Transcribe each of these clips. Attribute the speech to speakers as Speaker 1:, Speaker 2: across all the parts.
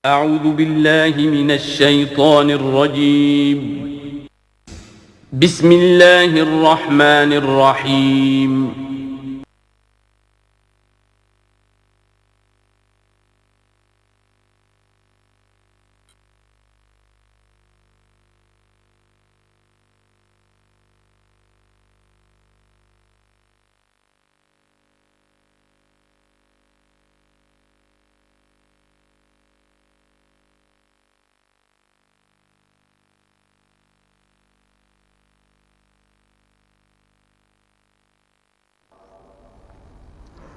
Speaker 1: اعوذ باللہ من الشیطان الرجیم بسم اللہ الرحمن الرحیم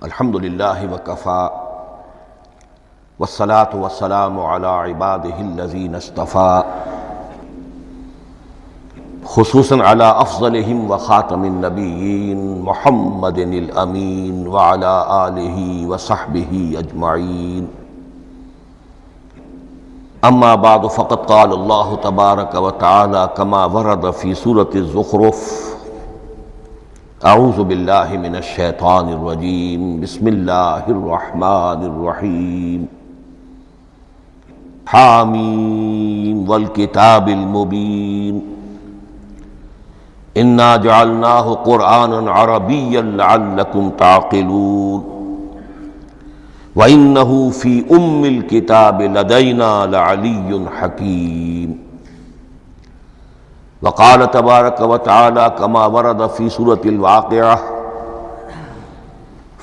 Speaker 2: الحمد للہ وکفا والصلاة والسلام علی عباده الذین اصطفا خصوصاً علی افضلہم وخاتم النبیین محمد الامین وعلی آلہ وصحبہ اجمعین اما بعد فقد قال اللہ تبارک وتعالی کما ورد فی سورة الزخرف اعوذ باللہ من الشیطان الرجیم بسم اللہ الرحمن الرحیم حامیم والکتاب المبین انا جعلناہ قرآنا عربیا لعلکم تعقلون وانہ فی الکتاب لدینا لعلی حکیم وقال تبارک وتعالی کما ورد فی سورة الواقعہ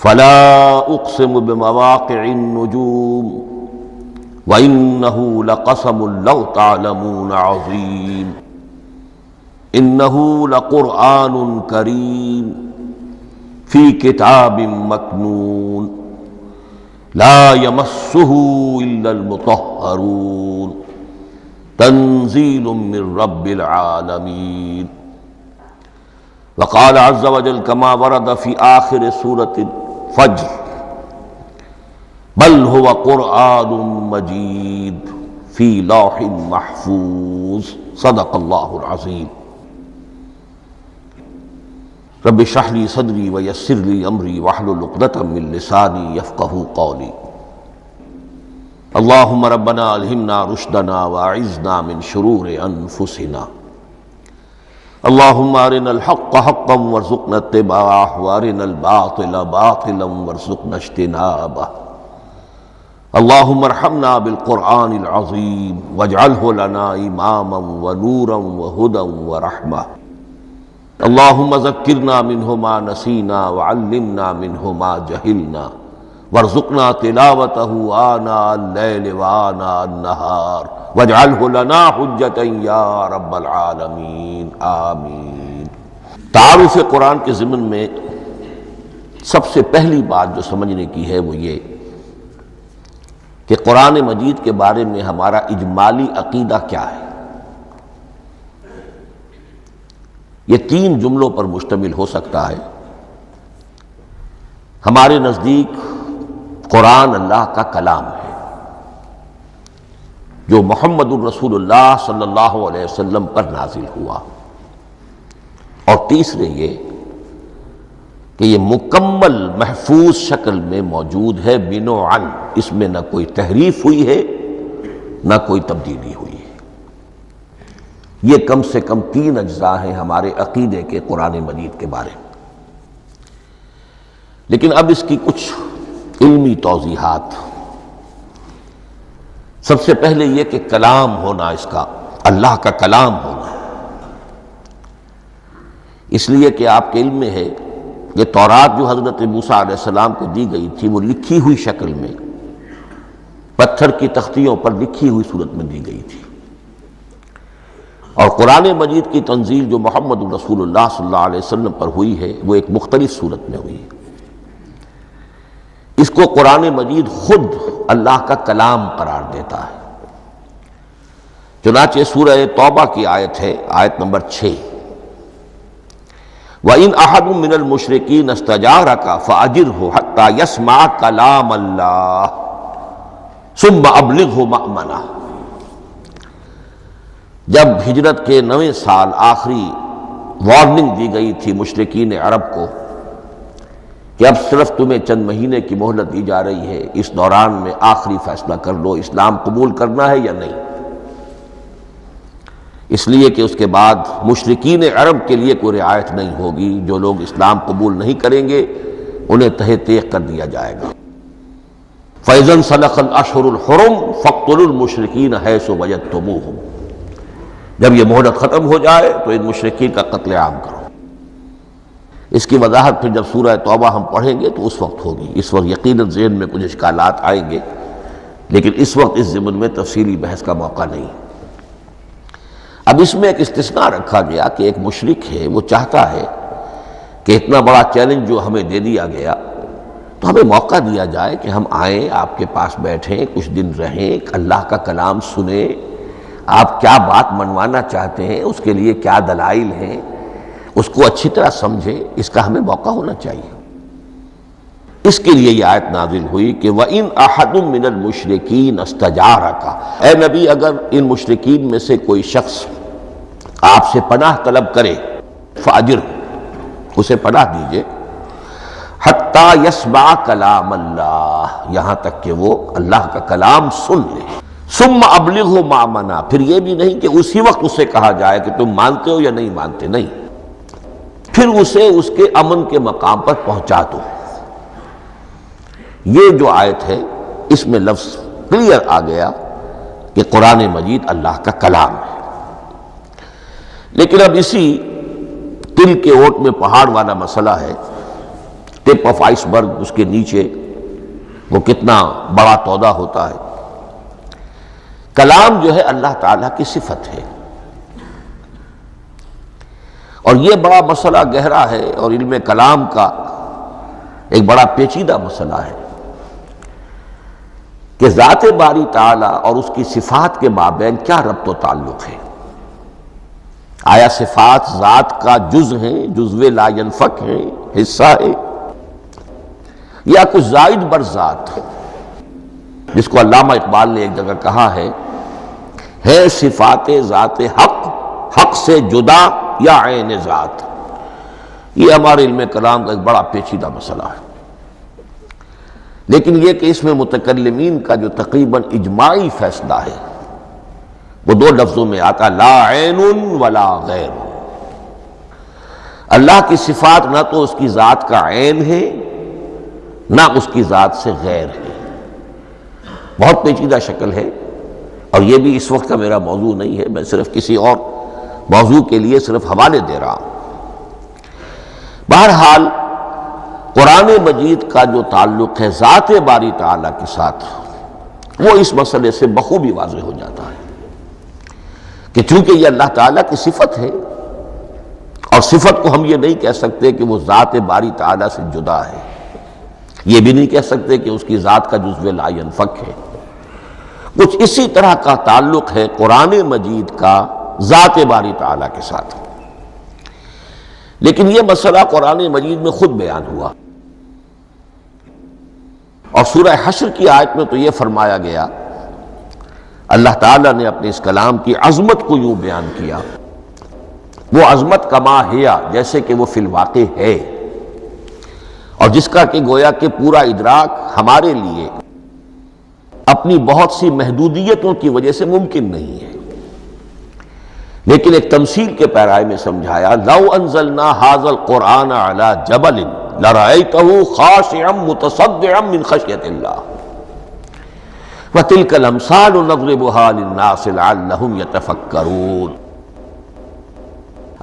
Speaker 2: فلا اقسم بمواقع النجوم وانہ لقسم لو تعلمون عظیم انہ لقرآن کریم فی کتاب مکنون لا یمسہ الا المطہرون تنزیل من رب العالمین وقال عز وجل کما ورد فی آخر سورة الفجر بل هو قرآن مجید فی لوح محفوظ صدق اللہ العظیم رب اشرح لی صدری ویسر لی امری واحلل عقدۃ من لسانی یفقہوا قولی اللہم ربنا الہمنا رشدنا واعذنا من شرور انفسنا اللہم ارنا الحق حقا وارزقنا اتباعہ وارنا الباطل باطلا وارزقنا اجتنابہ اللہم ارحمنا بالقرآن العظیم واجعلہ لنا اماما ونورا وہدى ورحمہ اللہم ذکرنا منہ ما نسینا وعلمنا منہ ما جہلنا وارزقنا تلاوتہ آناء اللیل وآناء النہار واجعلہ لنا حجتا یا رب العالمین آمین۔ تعارف قرآن کے ضمن میں سب سے پہلی بات جو سمجھنے کی ہے وہ یہ کہ قرآن مجید کے بارے میں ہمارا اجمالی عقیدہ کیا ہے۔ یہ تین جملوں پر مشتمل ہو سکتا ہے۔ ہمارے نزدیک قرآن اللہ کا کلام ہے جو محمد الرسول اللہ صلی اللہ علیہ وسلم پر نازل ہوا، اور تیسرے یہ کہ یہ مکمل محفوظ شکل میں موجود ہے بنوعاً، اس میں نہ کوئی تحریف ہوئی ہے نہ کوئی تبدیلی ہوئی ہے۔ یہ کم سے کم تین اجزاء ہیں ہمارے عقیدے کے قرآن مجید کے بارے میں۔ لیکن اب اس کی کچھ علمی توضیحات۔ سب سے پہلے یہ کہ کلام ہونا، اس کا اللہ کا کلام ہونا، اس لیے کہ آپ کے علم میں ہے یہ تورات جو حضرت موسیٰ علیہ السلام کو دی گئی تھی وہ لکھی ہوئی شکل میں پتھر کی تختیوں پر لکھی ہوئی صورت میں دی گئی تھی، اور قرآن مجید کی تنزیل جو محمد رسول اللہ صلی اللہ علیہ وسلم پر ہوئی ہے وہ ایک مختلف صورت میں ہوئی ہے۔ اس کو قرآن مجید خود اللہ کا کلام قرار دیتا ہے۔ چنانچہ سورہ توبہ کی آیت ہے، آیت نمبر 6، وَإِنْ أَحَدٌ مِّنَ الْمُشْرِكِينَ اسْتَجَارَكَ فَأَجِرْهُ حَتَّى يَسْمَعَ كَلَامَ اللَّهِ ثُمَّ أَبْلِغْهُ مَأْمَنَهُ۔ جب ہجرت کے 9ویں سال آخری وارننگ دی گئی تھی مشرکین عرب کو کہ اب صرف تمہیں چند مہینے کی مہلت دی جا رہی ہے، اس دوران میں آخری فیصلہ کر لو اسلام قبول کرنا ہے یا نہیں۔ اس لیے کہ اس کے بعد مشرکین عرب کے لیے کوئی رعایت نہیں ہوگی، جو لوگ اسلام قبول نہیں کریں گے انہیں تہہ تیغ کر دیا جائے گا۔ فَإِذَا انْسَلَخَ الْأَشْهُرُ الْحُرُمُ فَاقْتُلُوا الْمُشْرِكِينَ حَيْثُ وَجَدتُّمُوهُمْ، جب یہ مہلت ختم ہو جائے تو ان مشرکین کا قتل عام کرو۔ اس کی وضاحت پھر جب سورہ توبہ ہم پڑھیں گے تو اس وقت ہوگی، اس وقت یقیناً ذہن میں کچھ اشکالات آئیں گے، لیکن اس وقت اس ضمن میں تفصیلی بحث کا موقع نہیں۔ اب اس میں ایک استثناء رکھا گیا کہ ایک مشرک ہے، وہ چاہتا ہے کہ اتنا بڑا چیلنج جو ہمیں دے دیا گیا تو ہمیں موقع دیا جائے کہ ہم آئیں، آپ کے پاس بیٹھیں، کچھ دن رہیں، اللہ کا کلام سنیں، آپ کیا بات منوانا چاہتے ہیں، اس کے لیے کیا دلائل ہیں، اس کو اچھی طرح سمجھیں، اس کا ہمیں موقع ہونا چاہیے۔ اس کے لیے یہ آیت نازل ہوئی کہ وَإِنْ أَحَدٌ مِّنَ الْمُشْرِكِينَ اسْتَجَارَكَ، اے نبی اگر ان مشرکین میں سے کوئی شخص آپ سے پناہ طلب کرے فَأَجِرْهُ، اسے پناہ دیجئے، حَتَّى يَسْمَعَ كَلَامَ اللَّهِ، یہاں تک کہ وہ اللہ کا کلام سن لے۔ ثُمَّ أَبْلِغْهُ مَأْمَنًا، پھر یہ بھی نہیں کہ اسی وقت اسے کہا جائے کہ تم مانتے ہو یا نہیں مانتے، نہیں، پھر اسے اس کے امن کے مقام پر پہنچا دو۔ یہ جو آیت ہے اس میں لفظ کلیئر آ گیا کہ قرآن مجید اللہ کا کلام ہے۔ لیکن اب اسی تل کے اوٹ میں پہاڑ والا مسئلہ ہے، ٹپ آف آئس برگ، اس کے نیچے وہ کتنا بڑا تودہ ہوتا ہے۔ کلام جو ہے اللہ تعالیٰ کی صفت ہے، اور یہ بڑا مسئلہ گہرا ہے، اور علم کلام کا ایک بڑا پیچیدہ مسئلہ ہے کہ ذات باری تعالیٰ اور اس کی صفات کے مابین کیا ربط و تعلق ہے۔ آیا صفات ذات کا جز ہیں، جزو لا ینفک ہیں، حصہ ہے، یا کچھ زائد بر ذات، جس کو علامہ اقبال نے ایک جگہ کہا ہے صفات ذات حق، حق سے جدا یا عین ذات۔ یہ ہمارے علم کلام کا ایک بڑا پیچیدہ مسئلہ ہے، لیکن یہ کہ اس میں متکلمین کا جو تقریباً اجماعی فیصلہ ہے وہ دو لفظوں میں آتا، لا عین ولا غیر۔ اللہ کی صفات نہ تو اس کی ذات کا عین ہے نہ اس کی ذات سے غیر ہے۔ بہت پیچیدہ شکل ہے، اور یہ بھی اس وقت کا میرا موضوع نہیں ہے، میں صرف کسی اور موضوع کے لیے صرف حوالے دے رہا ہوں۔ بہرحال قرآن مجید کا جو تعلق ہے ذات باری تعالیٰ کے ساتھ، وہ اس مسئلے سے بخوبی واضح ہو جاتا ہے کہ چونکہ یہ اللہ تعالیٰ کی صفت ہے، اور صفت کو ہم یہ نہیں کہہ سکتے کہ وہ ذات باری تعالیٰ سے جدا ہے، یہ بھی نہیں کہہ سکتے کہ اس کی ذات کا جزو لا ینفک ہے۔ کچھ اسی طرح کا تعلق ہے قرآن مجید کا ذات باری تعالیٰ کے ساتھ، لیکن یہ مسئلہ قرآن مجید میں خود بیان ہوا، اور سورہ حشر کی آیت میں تو یہ فرمایا گیا، اللہ تعالیٰ نے اپنے اس کلام کی عظمت کو یوں بیان کیا، وہ عظمت کما ہیا، جیسے کہ وہ فی الواقع ہے، اور جس کا کہ گویا کہ پورا ادراک ہمارے لیے اپنی بہت سی محدودیتوں کی وجہ سے ممکن نہیں ہے، لیکن ایک تمثیل کے پیرائے میں سمجھایا، لو انزلنا ھذا القرآن علی جبل لرأیتہ خاشعا متصدعا من خشیۃ اللہ وتلک الامثال نضربها للناس لعلهم یتفکرون۔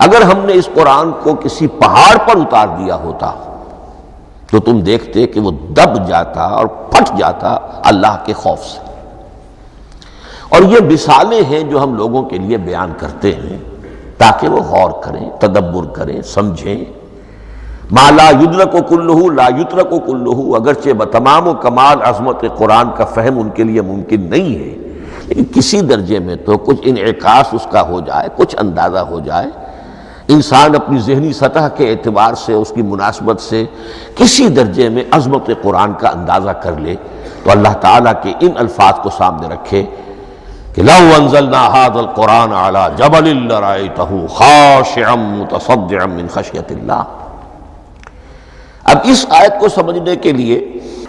Speaker 2: اگر ہم نے اس قرآن کو کسی پہاڑ پر اتار دیا ہوتا تو تم دیکھتے کہ وہ دب جاتا اور پھٹ جاتا اللہ کے خوف سے۔ اور یہ مثالیں ہیں جو ہم لوگوں کے لیے بیان کرتے ہیں تاکہ وہ غور کریں، تدبر کریں، سمجھیں۔ ما لا یدرک کلہ لا یترک کلہ، اگرچہ بتمام و کمال عظمت قرآن کا فہم ان کے لیے ممکن نہیں ہے، لیکن کسی درجے میں تو کچھ انعکاس اس کا ہو جائے، کچھ اندازہ ہو جائے، انسان اپنی ذہنی سطح کے اعتبار سے، اس کی مناسبت سے کسی درجے میں عظمت قرآن کا اندازہ کر لے، تو اللہ تعالیٰ کے ان الفاظ کو سامنے رکھے کہ لو انزلنا ھذا القرآن علی جبل لرأیتہ خاشعا متصدعا من خشیۃ اللہ۔ اب اس آیت کو سمجھنے کے لیے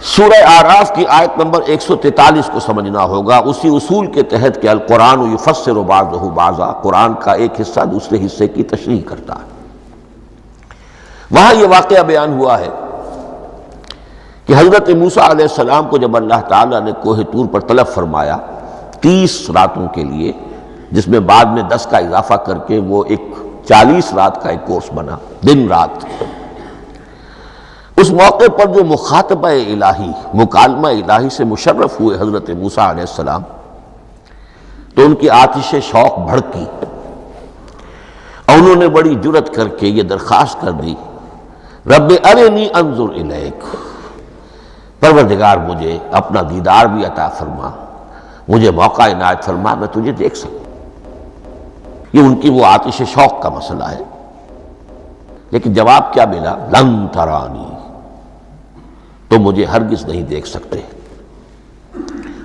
Speaker 2: سورہ اعراف کی آیت نمبر 143 کو سمجھنا ہوگا، اسی اصول کے تحت کہ القرآن یفسر بعضہ بعضا، قرآن کا ایک حصہ دوسرے حصے کی تشریح کرتا ہے۔ وہاں یہ واقعہ بیان ہوا ہے کہ حضرت موسیٰ علیہ السلام کو جب اللہ تعالیٰ نے کوہ طور پر طلب فرمایا 30 راتوں کے لیے، جس میں بعد میں 10 کا اضافہ کر کے وہ ایک 40 رات کا ایک کورس بنا، دن رات، اس موقع پر جو مخاطبہ الہی، مکالمہ الہی سے مشرف ہوئے حضرت موسیٰ علیہ السلام، تو ان کی آتش شوق بھڑکی اور انہوں نے بڑی جرأت کر کے یہ درخواست کر دی، رب ارنی انظر الیک، پروردگار مجھے اپنا دیدار بھی عطا فرما، مجھے موقع عنایت فرما، میں تجھے دیکھ سکوں۔ یہ ان کی وہ آتش شوق کا مسئلہ ہے۔ لیکن جواب کیا ملا؟ لن ترانی، تم مجھے ہرگز نہیں دیکھ سکتے،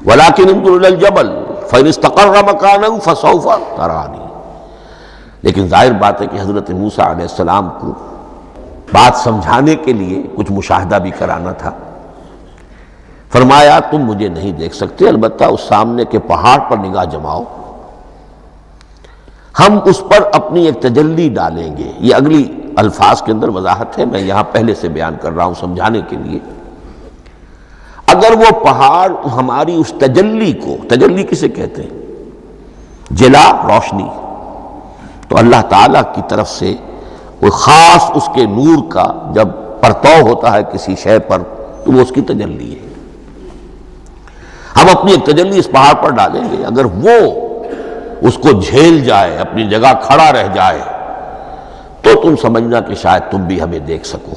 Speaker 2: ولکن انظر الی الجبل فإن استقر مکانہ فسوف ترانی۔ لیکن ظاہر بات ہے کہ حضرت موسیٰ علیہ السلام کو بات سمجھانے کے لیے کچھ مشاہدہ بھی کرانا تھا۔ فرمایا تم مجھے نہیں دیکھ سکتے، البتہ اس سامنے کے پہاڑ پر نگاہ جماؤ، ہم اس پر اپنی ایک تجلی ڈالیں گے۔ یہ اگلی الفاظ کے اندر وضاحت ہے، میں یہاں پہلے سے بیان کر رہا ہوں سمجھانے کے لیے۔ اگر وہ پہاڑ ہماری اس تجلی کو، تجلی کسے کہتے ہیں؟ جلا، روشنی، تو اللہ تعالیٰ کی طرف سے کوئی خاص اس کے نور کا جب پرتو ہوتا ہے کسی شے پر تو وہ اس کی تجلی ہے۔ ہم اپنی ایک تجلی اس پہاڑ پر ڈالیں گے، اگر وہ اس کو جھیل جائے، اپنی جگہ کھڑا رہ جائے، تو تم سمجھنا کہ شاید تم بھی ہمیں دیکھ سکو۔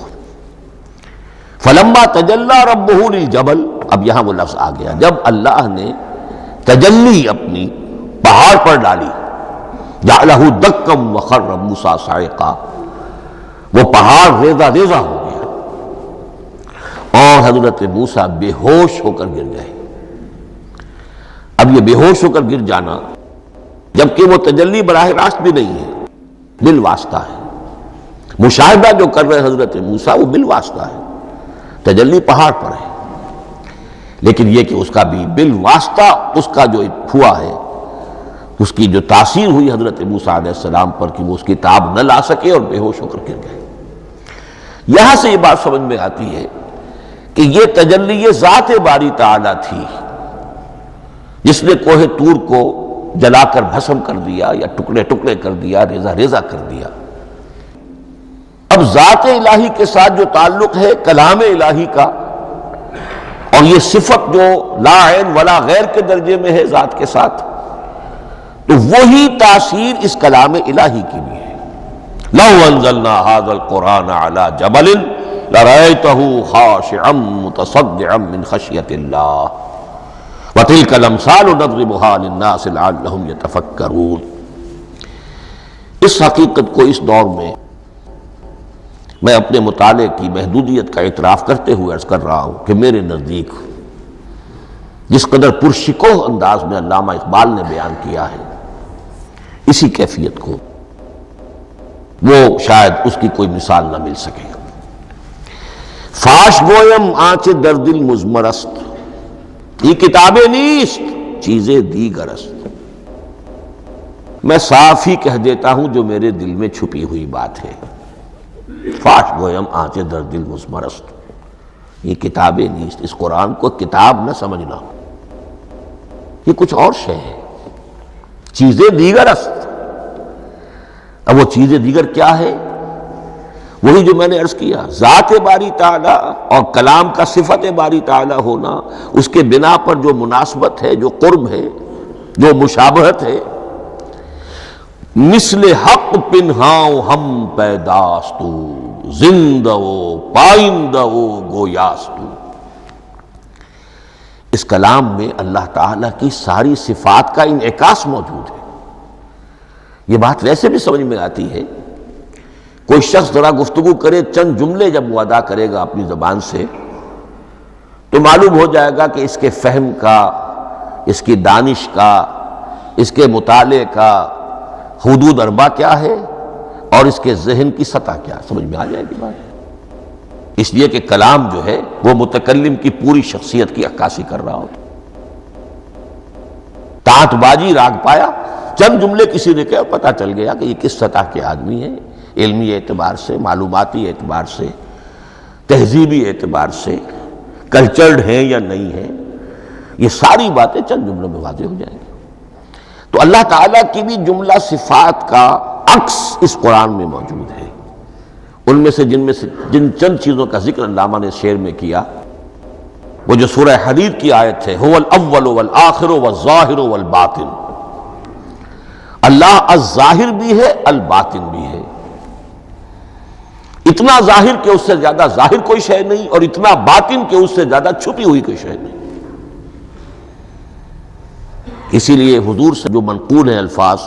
Speaker 2: فلما تجلی ربہ للجبل، اب یہاں وہ لفظ آ گیا، جب اللہ نے تجلی اپنی پہاڑ پر ڈالی، جعلہ دکا وخر موسیٰ صعقا، وہ پہاڑ ریزہ ریزہ ہو گیا اور حضرت موسیٰ بے ہوش ہو کر گر گئے۔ اب یہ بے ہوش ہو کر گر جانا، جبکہ وہ تجلی براہ راست بھی نہیں ہے، بالواسطہ ہے۔ مشاہدہ جو کر رہے حضرت موسیٰ وہ بالواسطہ ہے، تجلی پہاڑ پر ہے، لیکن یہ کہ اس کا بھی بالواسطہ اس کا جو ہوا ہے، اس کی جو تاثیر ہوئی حضرت موسیٰ علیہ السلام پر کہ وہ اس کی تاب نہ لا سکے اور بے ہوش ہو کر گر گئے۔ یہاں سے یہ بات سمجھ میں آتی ہے کہ یہ تجلی یہ ذات باری تعالیٰ تھی جس نے کوہ طور کو جلا کر بھسم کر دیا یا ٹکڑے ٹکڑے کر دیا، ریزہ ریزہ کر دیا۔ اب ذات الہی کے ساتھ جو تعلق ہے کلام الہی کا، اور یہ صفت جو لا عین ولا غیر کے درجے میں ہے ذات کے ساتھ، تو وہی تاثیر اس کلام الہی کی بھی ہے۔ لو انزلنا هذا القرآن على جبل لرأيته خاشعا متصدعا من خشية الله وتلك الامثال نضربها للناس لعلهم يتفكرون۔ اس حقیقت کو اس دور میں میں اپنے مطالعے کی محدودیت کا اعتراف کرتے ہوئے عرض کر رہا ہوں کہ میرے نزدیک جس قدر پرشکوہ انداز میں علامہ اقبال نے بیان کیا ہے، اسی کیفیت کو وہ شاید اس کی کوئی مثال نہ مل سکے۔ فاش گویم آنچ در دل مزمرست، یہ کتابیں نیست چیزیں دیگرست، میں صاف ہی کہہ دیتا ہوں جو میرے دل میں چھپی ہوئی بات ہے۔ فاش گویم آنچ در دل مزمرست، یہ کتابیں نیست، اس قرآن کو کتاب نہ سمجھنا، یہ کچھ اور شے ہے، چیزیں دیگرست۔ اب وہ چیزیں دیگر کیا ہے؟ وہی جو میں نے عرض کیا، ذات باری تعالیٰ اور کلام کا صفت باری تعالیٰ ہونا، اس کے بنا پر جو مناسبت ہے، جو قرب ہے، جو مشابہت ہے۔ مثل حق پنہاؤ ہم پیداستو، زندہ و پائندہ و گویاستو۔ اس کلام میں اللہ تعالیٰ کی ساری صفات کا انعکاس موجود ہے۔ یہ بات ویسے بھی سمجھ میں آتی ہے، کوئی شخص ذرا گفتگو کرے، چند جملے جب وہ ادا کرے گا اپنی زبان سے، تو معلوم ہو جائے گا کہ اس کے فہم کا، اس کی دانش کا، اس کے مطالعے کا حدود اربع کیا ہے اور اس کے ذہن کی سطح کیا، سمجھ میں آ جائے گی بات۔ اس لیے کہ کلام جو ہے وہ متکلم کی پوری شخصیت کی عکاسی کر رہا ہوتا. تانت بازی راگ پایا، چند جملے کسی نے کہا، پتہ چل گیا کہ یہ کس سطح کے آدمی ہیں، علمی اعتبار سے، معلوماتی اعتبار سے، تہذیبی اعتبار سے، کلچرڈ ہیں یا نہیں ہیں. یہ ساری باتیں چند جملوں میں واضح ہو جائیں گی. تو اللہ تعالیٰ کی بھی جملہ صفات کا عکس اس قرآن میں موجود ہے. ان میں سے جن چند چیزوں کا ذکر علامہ نے شعر میں کیا، وہ جو سورہ حدید کی آیت ہے، هو الاول والآخر والظاہر والباطن. اللہ الظاہر بھی ہے، الباطن بھی ہے. اتنا ظاہر کہ اس سے زیادہ ظاہر کوئی شے نہیں، اور اتنا باطن کہ اس سے زیادہ چھپی ہوئی کوئی شے نہیں. اسی لیے حضور سے جو منقول ہیں الفاظ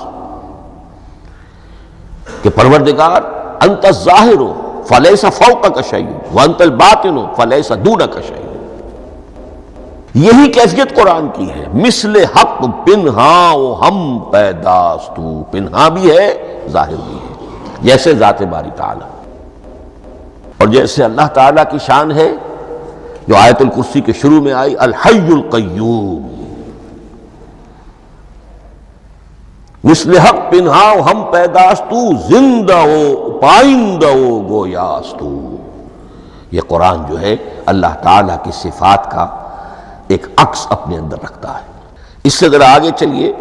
Speaker 2: کہ پروردگار انت الظاہر فلیس فوقک شیء وانت الباطن فلیس دونک شیء. یہی کیفیت قرآن کی ہے. مثل حق پنہاں و ہم پیداستو، پنہاں بھی ہے ظاہر بھی ہے، جیسے ذات باری تعالی. اور جیسے اللہ تعالیٰ کی شان ہے جو آیت الکرسی کے شروع میں آئی، الحی القیوم. مثل حق پنہاں و ہم پیداستو، زندہ و پائندہ و گویاستو. یہ قرآن جو ہے اللہ تعالیٰ کی صفات کا ایک عکس اپنے اندر رکھتا ہے. اس سے ذرا آگے چلیے.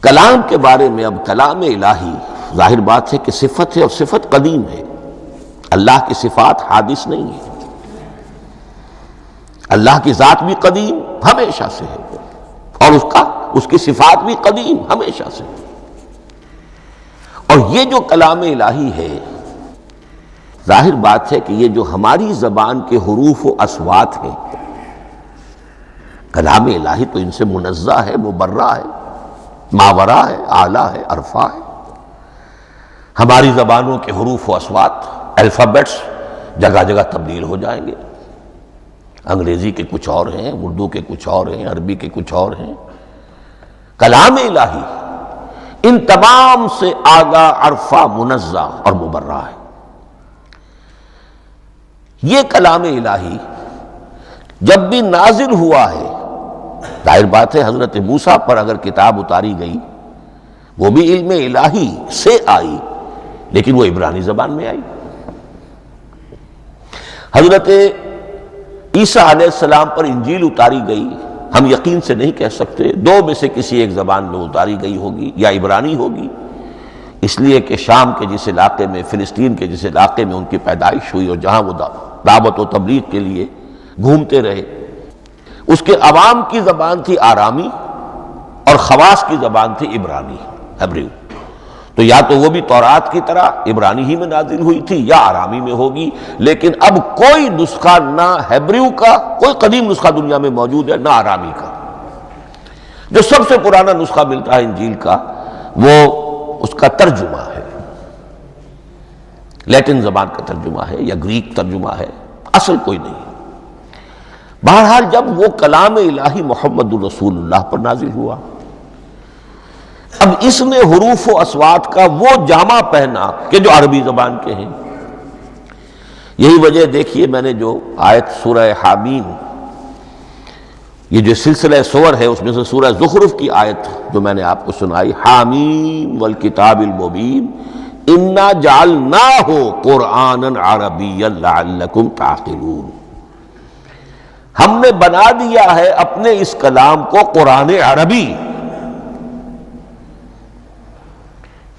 Speaker 2: کلام کے بارے میں اب کلام الہی ظاہر بات ہے کہ صفت ہے، اور صفت قدیم ہے. اللہ کی صفات حادث نہیں ہے. اللہ کی ذات بھی قدیم ہمیشہ سے ہے، اور اس کی صفات بھی قدیم ہمیشہ سے. اور یہ جو کلام الہی ہے، ظاہر بات ہے کہ یہ جو ہماری زبان کے حروف و اصوات ہیں، کلام الہی تو ان سے منزہ ہے، مبرہ ہے، ماورا ہے، اعلیٰ ہے، عرفہ ہے. ہماری زبانوں کے حروف و اصوات، الفابیٹس جگہ جگہ تبدیل ہو جائیں گے. انگریزی کے کچھ اور ہیں، اردو کے کچھ اور ہیں، عربی کے کچھ اور ہیں. کلام الہی ان تمام سے آگاہ، عرفہ، منزہ اور مبرہ ہے. یہ کلام الہی جب بھی نازل ہوا ہے، ظاہر بات ہے حضرت موسیٰ پر اگر کتاب اتاری گئی وہ بھی علم الہی سے آئی، لیکن وہ عبرانی زبان میں آئی. حضرت عیسیٰ علیہ السلام پر انجیل اتاری گئی، ہم یقین سے نہیں کہہ سکتے، دو میں سے کسی ایک زبان میں اتاری گئی ہوگی، یا عبرانی ہوگی، اس لیے کہ شام کے جس علاقے میں، فلسطین کے جس علاقے میں ان کی پیدائش ہوئی اور جہاں وہ دعوت و تبلیغ کے لیے گھومتے رہے، اس کے عوام کی زبان تھی آرامی، اور خواص کی زبان تھی عبرانی، ہیبریو. تو یا تو وہ بھی تورات کی طرح عبرانی ہی میں نازل ہوئی تھی، یا آرامی میں ہوگی. لیکن اب کوئی نسخہ نہ ہیبریو کا، کوئی قدیم نسخہ دنیا میں موجود ہے، نہ آرامی کا. جو سب سے پرانا نسخہ ملتا ہے انجیل کا، وہ اس کا ترجمہ ہے، لیٹن زبان کا ترجمہ ہے یا گریک ترجمہ ہے، اصل کوئی نہیں. بہرحال جب وہ کلام الہی محمد الرسول اللہ پر نازل ہوا، اب اس نے حروف و اصوات کا وہ جامہ پہنا کہ جو عربی زبان کے ہیں. یہی وجہ دیکھیے، میں نے جو آیت سورہ حامیم، یہ جو سلسلہ سور ہے اس میں سے سورہ زخرف کی آیت جو میں نے آپ کو سنائی، حامیم والکتاب المبین انا جعلناہ قرآنا عربیا لعلکم تعقلون. ہم نے بنا دیا ہے اپنے اس کلام کو قرآن عربی،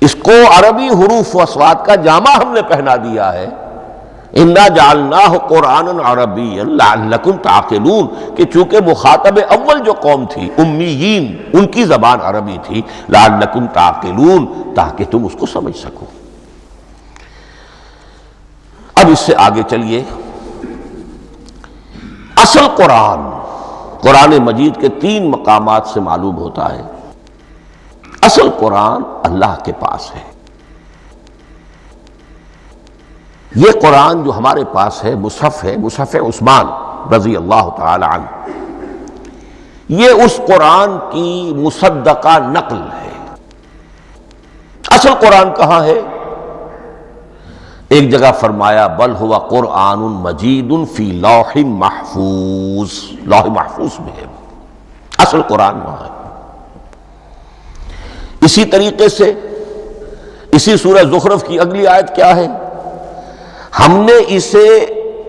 Speaker 2: اس کو عربی حروف و اصوات کا جامہ ہم نے پہنا دیا ہے. انا جعلناہ قرآنا عربیا لعلکم تعقلون، کہ چونکہ مخاطب اول جو قوم تھی امیین، ان کی زبان عربی تھی، لعلکم تعقلون، تاکہ تم اس کو سمجھ سکو. اب اس سے آگے چلیے. اصل قرآن مجید کے 3 مقامات سے معلوم ہوتا ہے. اصل قرآن اللہ کے پاس ہے. یہ قرآن جو ہمارے پاس ہے مصحف عثمان رضی اللہ تعالی عنہ، یہ اس قرآن کی مصدقہ نقل ہے. اصل قرآن کہاں ہے؟ ایک جگہ فرمایا بل ہوا قرآن مجید فی لوح محفوظ، لوح محفوظ میں ہے، اصل قرآن وہاں ہے۔ اسی طریقے سے اسی سورہ زخرف کی اگلی آیت کیا ہے؟ ہم نے اسے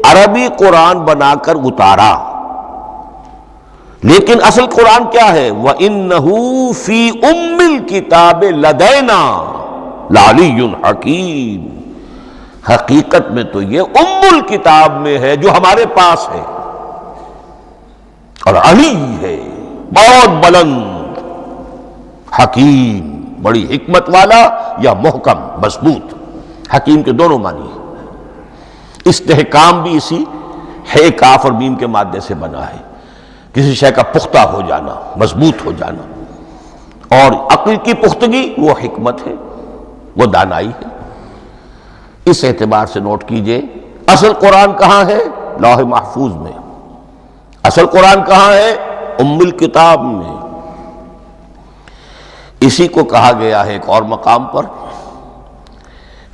Speaker 2: عربی قرآن بنا کر اتارا، لیکن اصل قرآن کیا ہے؟ وَإِنَّهُ فِي أُمِّ الْكِتَابِ لَدَيْنَا لَعَلِيٌّ حَكِيمٌ، حقیقت میں تو یہ ام الکتاب میں ہے جو ہمارے پاس ہے، اور علی ہے، بہت بلند، حکیم، بڑی حکمت والا، یا محکم مضبوط۔ حکیم کے دونوں معنی ہیں۔ استحکام بھی اسی ہے کاف اور میم کے مادے سے بنا ہے، کسی شے کا پختہ ہو جانا، مضبوط ہو جانا، اور عقل کی پختگی وہ حکمت ہے، وہ دانائی ہے۔ اس اعتبار سے نوٹ کیجئے اصل قرآن کہاں ہے؟ لوح محفوظ میں۔ اصل قرآن کہاں ہے؟ ام الکتاب میں۔ اسی کو کہا گیا ہے ایک اور مقام پر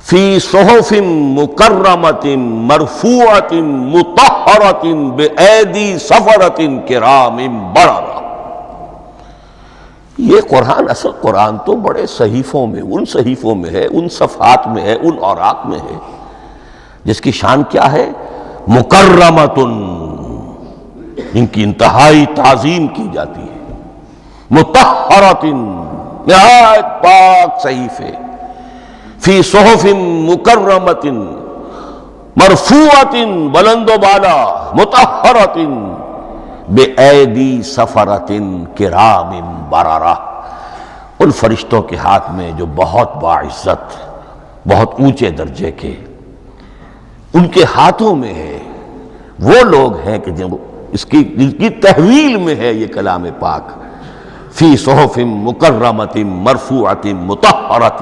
Speaker 2: فی صحف مکرمۃ مرفوعۃ مطہرۃ بایدی سفرۃ کرام بررہ۔ یہ قرآن، اصل قرآن تو بڑے صحیفوں میں، ان صحیفوں میں ہے، ان صفحات میں ہے، ان اوراق میں ہے، جس کی شان کیا ہے؟ مکرمۃ، ان کی انتہائی تعظیم کی جاتی ہے، مطہرۃ، نہایت پاک صحیفے، فی صحف مکرمۃ مرفوعۃ، بلند و بالا، مطہرۃ بِأَيْدِي سَفَرَةٍ كِرَامٍ بَرَرَةٍ، ان فرشتوں کے ہاتھ میں جو بہت باعزت، بہت اونچے درجے کے، ان کے ہاتھوں میں ہے۔ وہ لوگ ہیں کہ جن کی تحویل میں ہے یہ کلام پاک، فی صحف مکرمۃ مرفوعۃ مطہرۃ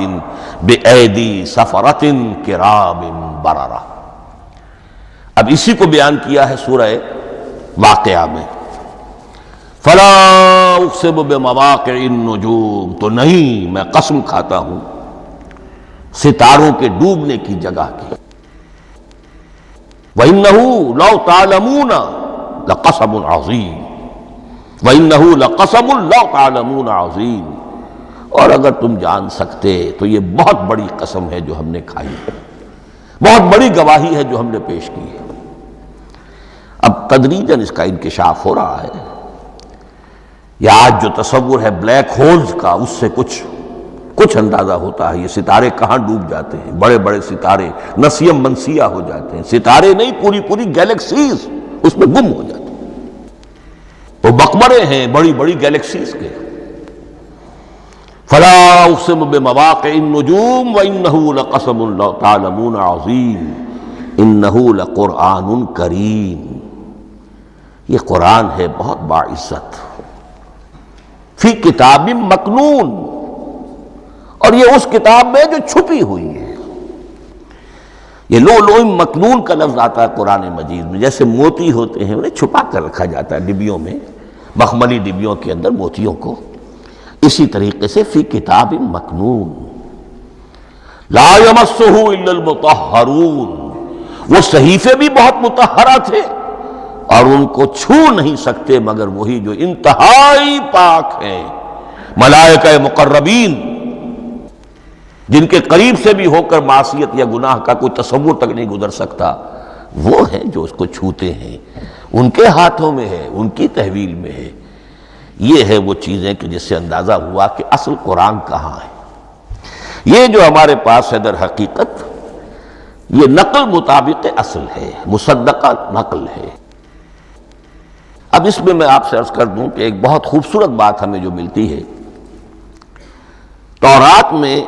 Speaker 2: بِأَيْدِي سَفَرَةٍ كِرَامٍ بَرَرَةٍ۔ اب اسی کو بیان کیا ہے سورہ واقعہ میں، فلا اقسم بمواقع النجوم، تو نہیں، میں قسم کھاتا ہوں ستاروں کے ڈوبنے کی جگہ کی۔ وَإِنَّهُ لَوْ تَعْلَمُونَ لَقَسَمٌ عَظِيمٌ، وَإِنَّهُ لَقَسَمٌ لَوْ تَعْلَمُونَ عَظِيمٌ، اور اگر تم جان سکتے تو یہ بہت بڑی قسم ہے جو ہم نے کھائی ہے، بہت بڑی گواہی ہے جو ہم نے پیش کی ہے۔ اب تدریجاً اس کا انکشاف ہو رہا ہے۔ یہ آج جو تصور ہے بلیک ہولز کا، اس سے کچھ اندازہ ہوتا ہے یہ ستارے کہاں ڈوب جاتے ہیں، بڑے بڑے ستارے نسیم منسیہ ہو جاتے ہیں، ستارے نہیں، پوری گیلیکسیز اس میں گم ہو جاتے ہیں، وہ مقبرے ہیں بڑی بڑی گیلیکسیز کے۔ فلا اقسم بمواقع النجوم وانه لقسم لو تعلمون عظیم انه لقرآن کریم، یہ قرآن ہے بہت باعزت، فی کتاب مکنون، اور یہ اس کتاب میں جو چھپی ہوئی ہے۔ یہ لؤلؤ مکنون کا لفظ آتا ہے قرآن مجید میں، جیسے موتی ہوتے ہیں انہیں چھپا کر رکھا جاتا ہے ڈبیوں میں، مخملی ڈبیوں کے اندر موتیوں کو، اسی طریقے سے فی کتاب مکنون، لا یمسہ الا المطہرون، وہ صحیفے بھی بہت مطہرہ تھے اور ان کو چھو نہیں سکتے مگر وہی جو انتہائی پاک ہیں، ملائکہ مقربین، جن کے قریب سے بھی ہو کر معصیت یا گناہ کا کوئی تصور تک نہیں گزر سکتا، وہ ہیں جو اس کو چھوتے ہیں، ان کے ہاتھوں میں ہے، ان کی تحویل میں ہے۔ یہ ہے وہ چیزیں کہ جس سے اندازہ ہوا کہ اصل قرآن کہاں ہے۔ یہ جو ہمارے پاس ہے در حقیقت یہ نقل مطابق اصل ہے، مصدقہ نقل ہے۔ اب اس میں آپ سے عرض کر دوں کہ ایک بہت خوبصورت بات ہمیں جو ملتی ہے، تورات میں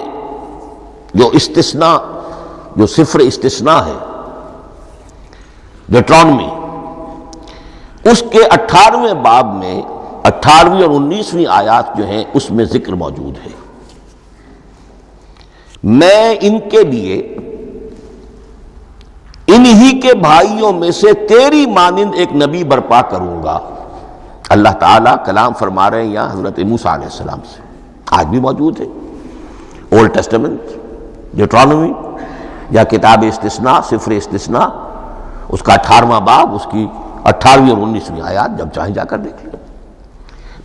Speaker 2: جو استثناء، جو صفر استثناء ہے، ڈیٹرانومی، اس کے 18ویں باب میں 18ویں اور 19ویں آیات جو ہیں اس میں ذکر موجود ہے، میں ان کے لیے انہی کے بھائیوں میں سے تیری مانند ایک نبی برپا کروں گا۔ اللہ تعالیٰ کلام فرما رہے ہیں یہاں حضرت موسیٰ علیہ السلام سے، آج بھی موجود ہے، اولڈ ٹیسٹمنٹ، ڈیوٹرانومی، یا کتاب استثناء سفر استثناء اس کا 18واں باب اس کی 18ویں اور 19ویں آیات، جب چاہیں جا کر دیکھ لیں۔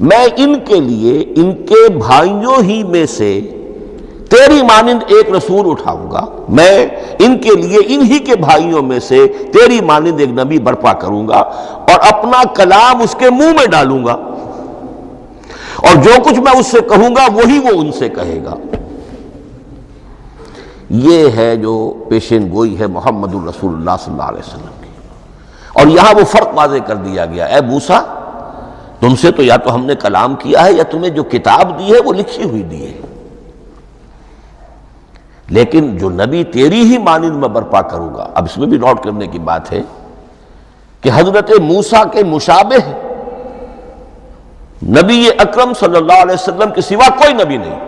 Speaker 2: میں ان کے لیے ان کے بھائیوں ہی میں سے تیری مانند ایک رسول اٹھاؤں گا، میں ان کے لیے انہی کے بھائیوں میں سے تیری مانند ایک نبی برپا کروں گا اور اپنا کلام اس کے منہ میں ڈالوں گا، اور جو کچھ میں اس سے کہوں گا وہی وہ ان سے کہے گا۔ یہ ہے جو پیشین گوئی ہے محمد الرسول اللہ صلی اللہ علیہ وسلم کی۔ اور یہاں وہ فرق واضح کر دیا گیا، اے موسیٰ تم سے تو یا تو ہم نے کلام کیا ہے یا تمہیں جو کتاب دی ہے وہ لکھی ہوئی دی ہے، لیکن جو نبی تیری ہی مانند میں برپا کروں گا۔ اب اس میں بھی نوٹ کرنے کی بات ہے کہ حضرت موسیٰ کے مشابہ نبی اکرم صلی اللہ علیہ وسلم کے سوا کوئی نبی نہیں۔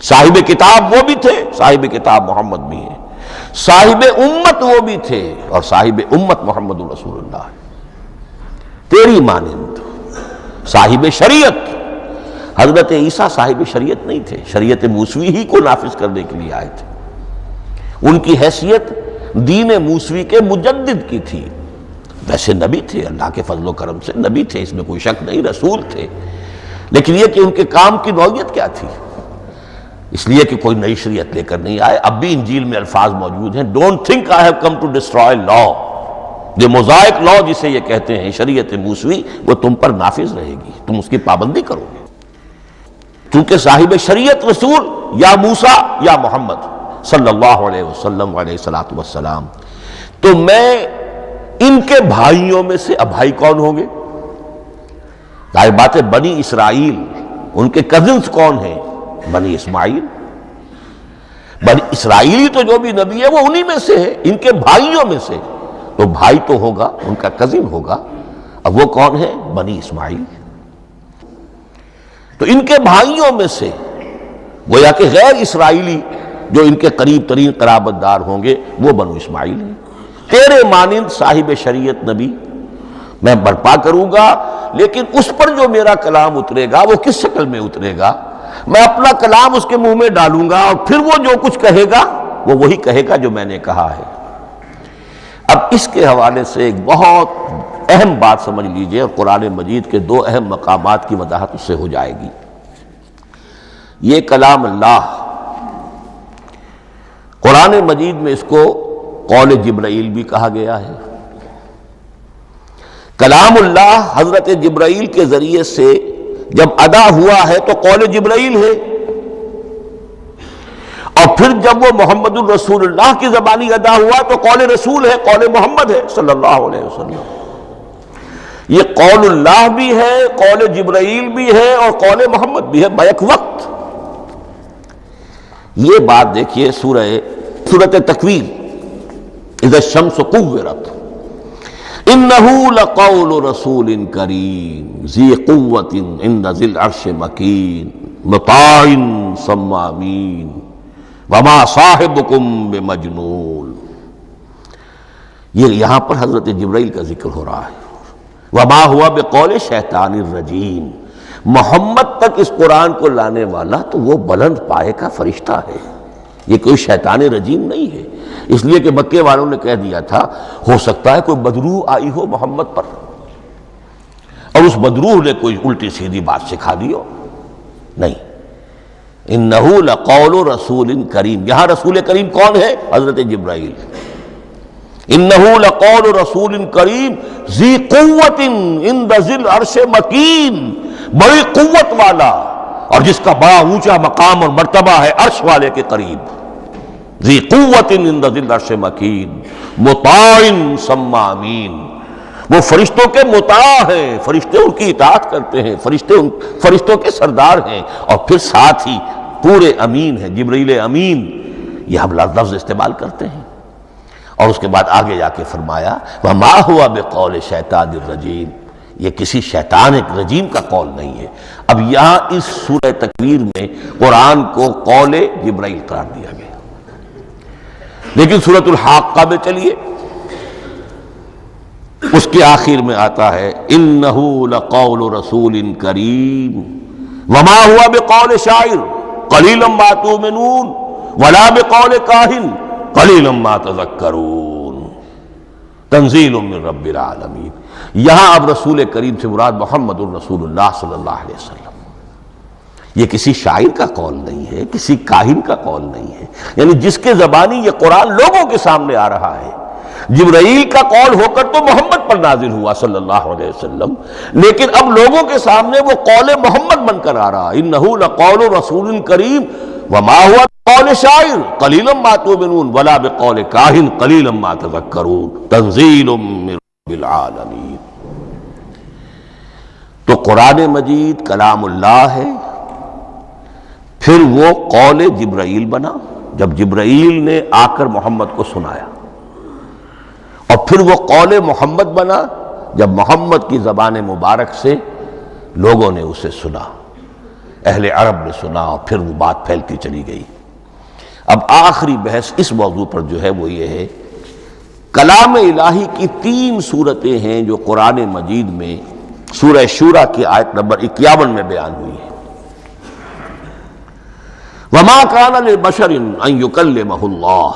Speaker 2: صاحب کتاب وہ بھی تھے، صاحب کتاب محمد بھی ہیں، صاحب امت وہ بھی تھے، اور صاحب امت محمد رسول اللہ ہے تیری مانند۔ صاحب شریعت، حضرت عیسیٰ صاحب شریعت نہیں تھے، شریعت موسوی ہی کو نافذ کرنے کے لیے آئے تھے۔ ان کی حیثیت دین موسوی کے مجدد کی تھی، ویسے نبی تھے، اللہ کے فضل و کرم سے نبی تھے، اس میں کوئی شک نہیں، رسول تھے، لیکن یہ کہ ان کے کام کی نوعیت کیا تھی، اس لیے کہ کوئی نئی شریعت لے کر نہیں آئے۔ اب بھی انجیل میں الفاظ موجود ہیں، don't think I have come to destroy law, یہ موزائک لا جسے یہ کہتے ہیں، شریعت موسوی، وہ تم پر نافذ رہے گی، تم اس کی پابندی کرو گے، چونکہ صاحب شریعت رسول یا موسیٰ یا محمد صلی اللہ علیہ وسلم علیہ الصلوۃ والسلام۔ تو میں ان کے بھائیوں میں سے، اب بھائی کون ہوں گے؟ ظاہر بات ہے بنی اسرائیل، ان کے کزنز کون ہیں؟ بنی اسماعیل۔ بنی اسرائیلی تو جو بھی نبی ہے وہ انہی میں سے ہے، ان کے بھائیوں میں سے، تو بھائی تو ہوگا، ان کا کزن ہوگا، اب وہ کون ہے؟ بنی اسماعیل۔ تو ان کے بھائیوں میں سے گویا کہ غیر اسرائیلی جو ان کے قریب ترین قرابت دار ہوں گے وہ بنو اسماعیل ہیں۔ تیرے مانند صاحب شریعت نبی میں برپا کروں گا، لیکن اس پر جو میرا کلام اترے گا وہ کس شکل میں اترے گا؟ میں اپنا کلام اس کے منہ میں ڈالوں گا، اور پھر وہ جو کچھ کہے گا وہ وہی کہے گا جو میں نے کہا ہے۔ اب اس کے حوالے سے ایک بہت اہم بات سمجھ لیجئے، اور قرآن مجید کے 2 اہم مقامات کی وضاحت اس سے ہو جائے گی۔ یہ کلام اللہ، قرآن مجید میں اس کو قول جبرائیل بھی کہا گیا ہے۔ کلام اللہ حضرت جبرائیل کے ذریعے سے جب ادا ہوا ہے تو قول جبرائیل ہے، اور پھر جب وہ محمد الرسول اللہ کی زبانی ادا ہوا تو قول رسول ہے، قول محمد ہے صلی اللہ علیہ وسلم۔ یہ قول اللہ بھی ہے، قول جبرائیل بھی ہے، اور قول محمد بھی ہے بیک وقت۔ یہ بات دیکھیے سورۃ تکویر، اذا الشمس کورت، انہ لقول رسول کریم ذی قوت عند ذی العرش مکین مطاع ثم امین وما صاحبکم بمجنون۔ یہ یہاں پر حضرت جبرائیل کا ذکر ہو رہا ہے۔ وما ہوا بقول شیطان الرجیم، محمد تک اس قرآن کو لانے والا تو وہ بلند پائے کا فرشتہ ہے، یہ کوئی شیطان رجیم نہیں ہے۔ اس لیے کہ مکے والوں نے کہہ دیا تھا ہو سکتا ہے کوئی بدروح آئی ہو محمد پر، اور اس بدروح نے کوئی الٹی سیدھی بات سکھا دی ہو، نہیں۔ انہ لقول رسول کریم، یہاں رسول کریم کون ہے؟ حضرت جبرائیل۔ انہ لقول رسول کریم ذی قوت عند ذی العرش مکین، بڑی قوت والا اور جس کا بڑا اونچا مقام اور مرتبہ ہے عرش والے کے قریب۔ ذی قوت عند ذی العرش مکین مطاع ثم امین، وہ فرشتوں کے مطاع ہیں، فرشتے ان کی اطاعت کرتے ہیں، فرشتوں کے سردار ہیں، اور پھر ساتھ ہی پورے امین ہیں، جبرائیل امین، یہ ہم لفظ استعمال کرتے ہیں۔ اور اس کے بعد آگے جا کے فرمایا وما ہوا بقول شیطان الرجیم، یہ کسی شیطان رجیم کا قول نہیں ہے۔ اب یہاں اس سورہ تکویر میں قرآن کو قول جبرائیل قرار دیا گیا، لیکن سورۃ الحاقہ میں چلیے، اس کے آخر میں آتا ہے انہ لقول رسول کریم وما ہوا بقول شاعر قلیلا ما تؤمنون ولا بقول کاہن قلیلا ما تذکرون تنزیل من رب العالمین۔ یہاں اب رسول کریم سے مراد محمد الرسول اللہ صلی اللہ علیہ وسلم۔ یہ کسی شاعر کا قول نہیں ہے، کسی کاہن کا قول نہیں ہے، یعنی جس کے زبانی یہ قرآن لوگوں کے سامنے آ رہا ہے۔ جبرائیل کا قول ہو کر تو محمد پر نازل ہوا صلی اللہ علیہ وسلم، لیکن اب لوگوں کے سامنے وہ قول محمد بن کر آ رہا ہے۔ انہ لقول رسول کریم وما هو بقول شاعر قلیلا ما تؤمنون ولا بقول کاہن قلیلا ما تذکرون تنزیل من رب العالمین۔ تو قرآن مجید کلام اللہ ہے، پھر وہ قول جبرائیل بنا جب جبرائیل نے آ کر محمد کو سنایا، اور پھر وہ قول محمد بنا جب محمد کی زبان مبارک سے لوگوں نے اسے سنا، اہل عرب نے سنا، اور پھر وہ بات پھیلتی چلی گئی۔ اب آخری بحث اس موضوع پر جو ہے وہ یہ ہے، کلام الہی کی 3 صورتیں ہیں جو قرآن مجید میں سورہ شورى کی آیت نمبر 51 میں بیان ہوئی ہے۔ وَمَا كَانَ لِبَشَرٍ أَن يُكَلِّمَهُ اللَّهُ،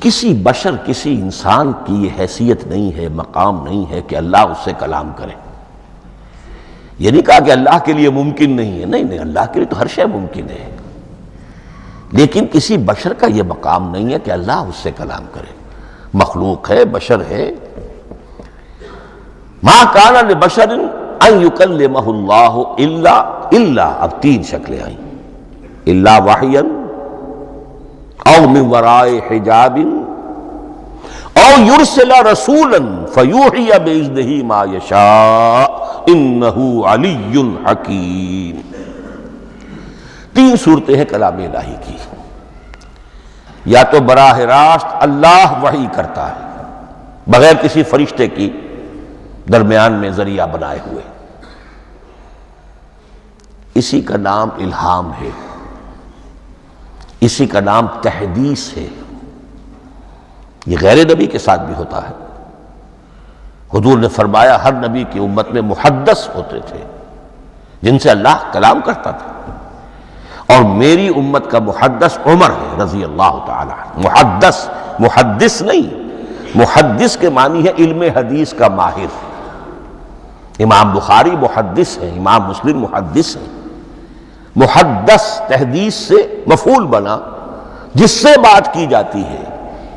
Speaker 2: کسی بشر، کسی انسان کی یہ حیثیت نہیں ہے، مقام نہیں ہے کہ اللہ اس سے کلام کرے۔ یہ نہیں کہا کہ اللہ کے لیے ممکن نہیں ہے، نہیں، اللہ کے لیے تو ہر شے ممکن ہے، لیکن کسی بشر کا یہ مقام نہیں ہے کہ اللہ اس سے کلام کرے۔ مخلوق ہے، بشر ہے۔ مَا كَانَ لِبَشَرٍ أَن يُكَلِّمَهُ اللَّهُ إِلَّا اب 3 شکلیں آئیں، إِلَّا وَحْيًا أَوْ مِن وَرَاءِ حِجَابٍ أَوْ يُرْسِلَ رَسُولًا فَيُوحِيَ بِإِذْنِهِ مَا يَشَاءُ إِنَّهُ عَلِيٌّ حَكِيمٌ۔ 3 صورتیں ہیں کلام الہی کی۔ یا تو براہ راست اللہ وحی کرتا ہے بغیر کسی فرشتے کی درمیان میں ذریعہ بنائے ہوئے، اسی کا نام الہام ہے، اسی کا نام تحدیث ہے۔ یہ غیر نبی کے ساتھ بھی ہوتا ہے۔ حضور نے فرمایا ہر نبی کی امت میں محدث ہوتے تھے جن سے اللہ کلام کرتا تھا، اور میری امت کا محدث عمر ہے رضی اللہ تعالی عنہ۔ محدث، محدث نہیں، محدث کے معنی ہے علم حدیث کا ماہر۔ امام بخاری محدث ہیں، امام مسلم محدث ہیں۔ محدث تحدیث سے مفعول بنا، جس سے بات کی جاتی ہے۔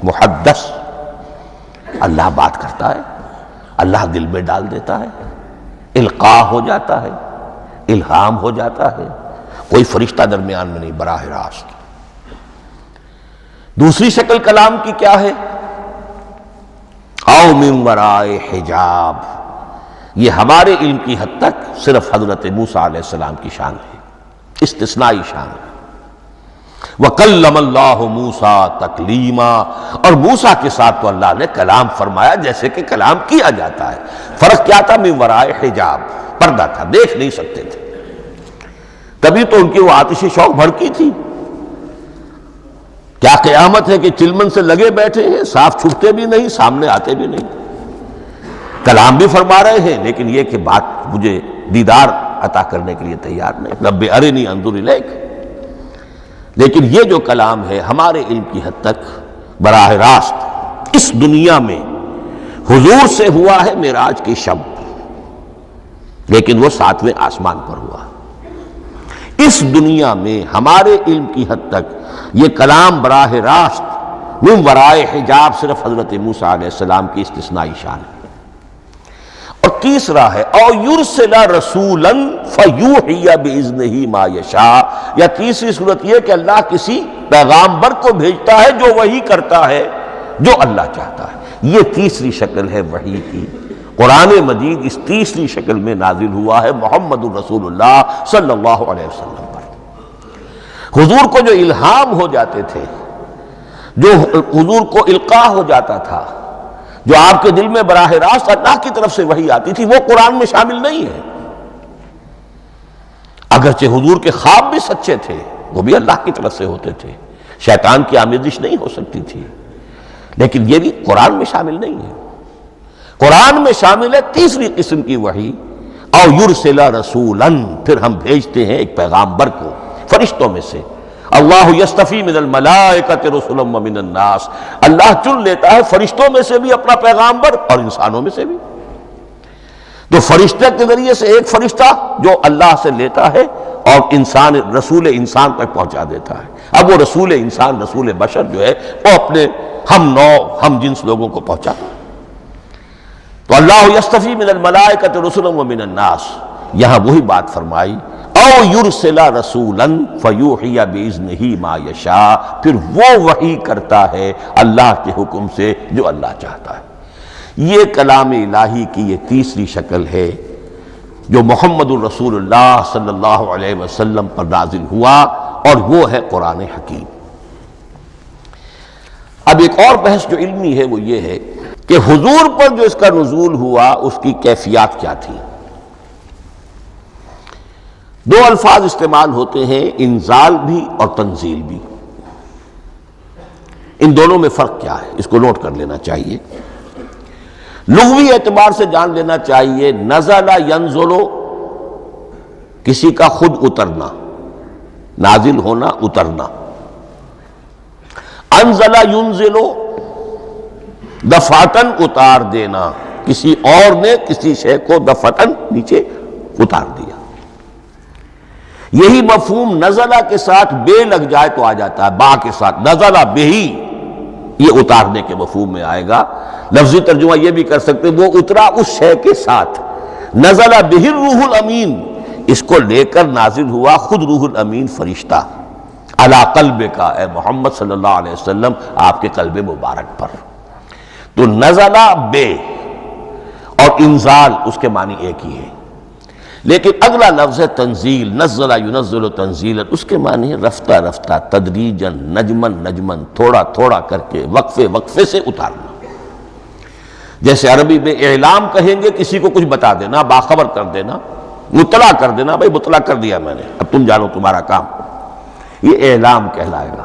Speaker 2: محدث، اللہ بات کرتا ہے، اللہ دل میں ڈال دیتا ہے، القاء ہو جاتا ہے، الہام ہو جاتا ہے، کوئی فرشتہ درمیان میں نہیں، براہ راست۔ دوسری شکل کلام کی کیا ہے؟ او من وراء حجاب، یہ ہمارے علم کی حد تک صرف حضرت موسیٰ علیہ السلام کی شان ہے، استثنائی شان ہے۔ وَكَلَّمَ اللَّهُ مُوسَىٰ تَكْلِيمًا، اور موسیٰ کے ساتھ تو اللہ نے کلام فرمایا جیسے کہ کلام کیا جاتا ہے۔ فرق کیا تھا؟ من وراء حجاب، پردہ تھا، دیکھ نہیں سکتے تھے۔ تبھی تو ان کی وہ آتش شوق بھڑکی تھی۔ کیا قیامت ہے کہ چلمن سے لگے بیٹھے ہیں، صاف چھپتے بھی نہیں، سامنے آتے بھی نہیں، کلام بھی فرما رہے ہیں، لیکن یہ کہ بات مجھے دیدار عطا کرنے کے لیے تیار نہیں۔ رب ارنی انظر الیک۔ لیکن یہ جو کلام ہے ہمارے علم کی حد تک براہ راست اس دنیا میں حضور سے ہوا ہے معراج کی شب، لیکن وہ 7ویں آسمان پر ہوا۔ اس دنیا میں ہمارے علم کی حد تک یہ کلام براہ راست من ورائے حجاب صرف حضرت موسیٰ علیہ السلام کی استثنائی شان ہے۔ اور تیسرا ہے او یرسل رسولا فیوحی باذنہ ما یشاء، یا تیسری صورت یہ کہ اللہ کسی پیغامبر کو بھیجتا ہے جو وحی کرتا ہے جو اللہ چاہتا ہے۔ یہ تیسری شکل ہے وحی کی۔ قرآن مجید اس تیسری شکل میں نازل ہوا ہے محمد الرسول اللہ صلی اللہ علیہ وسلم پر۔ حضور کو جو الہام ہو جاتے تھے، جو حضور کو القاء ہو جاتا تھا، جو آپ کے دل میں براہ راست اللہ کی طرف سے وحی آتی تھی، وہ قرآن میں شامل نہیں ہے۔ اگرچہ حضور کے خواب بھی سچے تھے، وہ بھی اللہ کی طرف سے ہوتے تھے، شیطان کی آمیزش نہیں ہو سکتی تھی، لیکن یہ بھی قرآن میں شامل نہیں ہے۔ قرآن میں شامل ہے تیسری قسم کی وحی، او یرسل رسولا، پھر ہم بھیجتے ہیں ایک پیغامبر کو فرشتوں میں سے، اللہ یستفی من الملائکۃ رسلا ومن الناس، اللہ چن لیتا ہے فرشتوں میں سے بھی اپنا پیغامبر اور انسانوں میں سے بھی۔ تو فرشتے کے ذریعے سے ایک فرشتہ جو اللہ سے لیتا ہے اور انسان رسول انسان تک پہنچا دیتا ہے۔ اب وہ رسول انسان رسول بشر جو ہے وہ اپنے ہم نوع ہم جنس لوگوں کو پہنچاتا ہے۔ تو اللہ یستفی من الملائکۃ رسلا ومن الناس، یہاں وہی بات فرمائی، او یرسل رسولا فیوحی باذنہ ما یشاء، پھر وہ وحی کرتا ہے اللہ کے حکم سے جو اللہ چاہتا ہے۔ یہ کلام الہی کی یہ تیسری شکل ہے جو محمد الرسول اللہ صلی اللہ علیہ وسلم پر نازل ہوا، اور وہ ہے قرآن حکیم۔ اب ایک اور بحث جو علمی ہے وہ یہ ہے کہ حضور پر جو اس کا نزول ہوا اس کی کیفیات کیا تھی۔ دو الفاظ استعمال ہوتے ہیں، انزال بھی اور تنزیل بھی۔ ان دونوں میں فرق کیا ہے اس کو نوٹ کر لینا چاہیے۔ لغوی اعتبار سے جان لینا چاہیے، نزل ینزل کسی کا خود اترنا، نازل ہونا، اترنا۔ انزل ینزل دفعتن اتار دینا، کسی اور نے کسی شے کو دفعتن نیچے اتار دیا۔ یہی مفہوم نزلہ کے ساتھ بے لگ جائے تو آ جاتا ہے، با کے ساتھ نزلہ بہی، یہ اتارنے کے مفہوم میں آئے گا۔ لفظی ترجمہ یہ بھی کر سکتے وہ اترا اس شے کے ساتھ۔ نزل بہ الروح الامین، اس کو لے کر نازل ہوا خود روح الامین فرشتہ، علی قلبک، اے محمد صلی اللہ علیہ وسلم آپ کے قلب مبارک پر۔ تو نزل بے اور انزال اس کے معنی ایک ہی ہے، لیکن اگلا لفظ ہے تنزیل، نزل ینزل تنزیلا، اس کے معنی ہے رفتہ رفتہ، تدریجاً، نجمن نجمن، تھوڑا تھوڑا کر کے، وقفے وقفے سے اتارنا۔ جیسے عربی میں اعلام کہیں گے کسی کو کچھ بتا دینا، باخبر کر دینا، مطلع کر دینا، بھائی مطلع کر دیا میں نے، اب تم جانو تمہارا کام، یہ اعلام کہلائے گا۔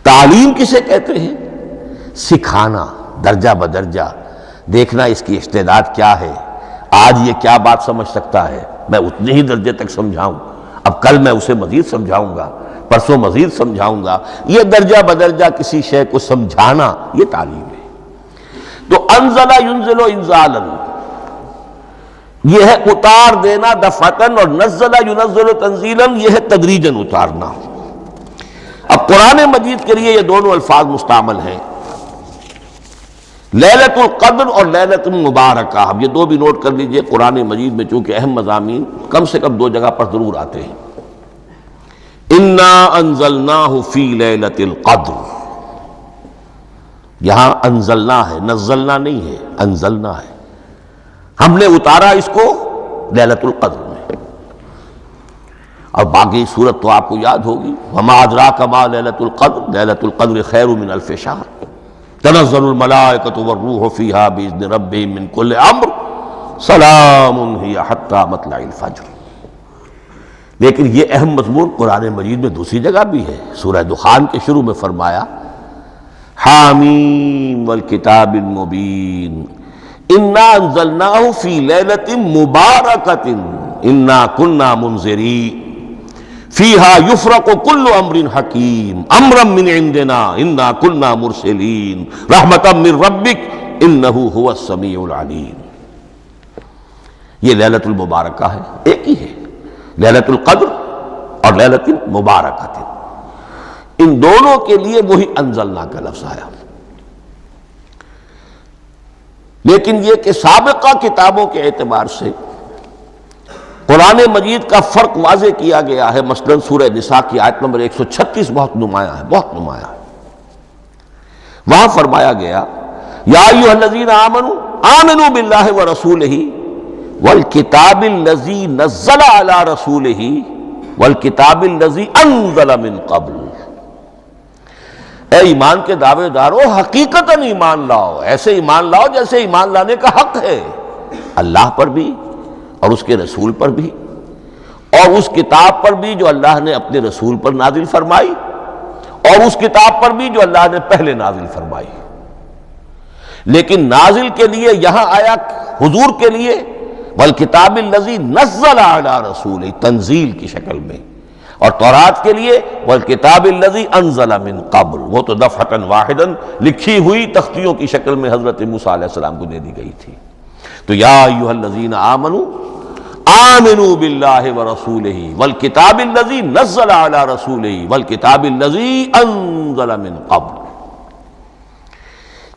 Speaker 2: تعلیم کسے کہتے ہیں؟ سکھانا، درجہ بدرجہ، دیکھنا اس کی استعداد کیا ہے، آج یہ کیا بات سمجھ سکتا ہے، میں اتنے ہی درجے تک سمجھاؤں، اب کل میں اسے مزید سمجھاؤں گا، پرسوں مزید سمجھاؤں گا۔ یہ درجہ بدرجہ کسی شے کو سمجھانا، یہ تعلیم ہے۔ تو انزل ینزل انزالا، یہ ہے اتار دینا دفعتن، اور نزل ینزل تنزیلا، یہ ہے تدریجاً اتارنا۔ اب قرآن مجید کے لیے یہ دونوں الفاظ مستعمل ہیں، لیلۃ القدر اور لیلۃ المبارکہ۔ اب یہ دو بھی نوٹ کر لیجئے، قرآن مجید میں چونکہ اہم مضامین کم سے کم دو جگہ پر ضرور آتے ہیں۔ انا انزلناہ فی لیلۃ القدر، یہاں انزلنا ہے، نزلنا نہیں ہے، انزلنا ہے، ہم نے اتارا اس کو لیلۃ القدر میں۔ اور باقی صورت تو آپ کو یاد ہوگی، وما ادراک ما لیلۃ القدر، لیلۃ القدر خیر من الف شہر، تنزل الملائکۃ والروح فیہا باذن ربہم من کل امر، سلام ہی حتی مطلع الفجر۔ لیکن یہ اہم مضمون قرآن مجید میں دوسری جگہ بھی ہے، سورہ دخان کے شروع میں فرمایا حامیم والکتاب المبین انا انزلناہ فی لیلۃ مبارکۃ انا کنا منذرین فیہا یفرق کل امر حکیم امرا من عندنا انا کنا مرسلین رحمتا من ربک انہ هو السمیع العلیم۔ یہ لیلۃ المبارکہ ہے، ایک ہی ہے، لیلۃ القدر اور لیلۃ المبارکۃ، ان دونوں کے لیے وہی انزلنا کا لفظ آیا۔ لیکن یہ کہ سابقہ کتابوں کے اعتبار سے قرآن مجید کا فرق واضح کیا گیا ہے۔ مثلا سورہ نساء کی آیت نمبر 136 بہت نمایاں ہے، بہت نمایاں ہے۔ وہاں فرمایا گیا یا ایھا الذین آمنوا آمنوا باللہ ورسولہ والکتاب الذی نزل علی رسولہ والکتاب الذی انزل من قبل۔ اے ایمان کے دعوے دارو، حقیقتاً ایمان لاؤ، ایسے ایمان لاؤ جیسے ایمان لانے کا حق ہے، اللہ پر بھی اور اس کے رسول پر بھی، اور اس کتاب پر بھی جو اللہ نے اپنے رسول پر نازل فرمائی، اور اس کتاب پر بھی جو اللہ نے پہلے نازل فرمائی۔ لیکن نازل کے لیے یہاں آیا حضور کے لیے والکتاب الذی نزل علی رسولہ، تنزیل کی شکل میں، اور تورات کے لیے والکتاب الذی انزل من قبل، وہ تو دفعۃ واحداً لکھی ہوئی تختیوں کی شکل میں حضرت موسیٰ علیہ السلام کو دے دی گئی تھی۔ تو یا ایھا الذین آمنوا آمنوا باللہ ورسولہ والکتاب الذی نزل علی رسولہ والکتاب الذی انزل من قبل۔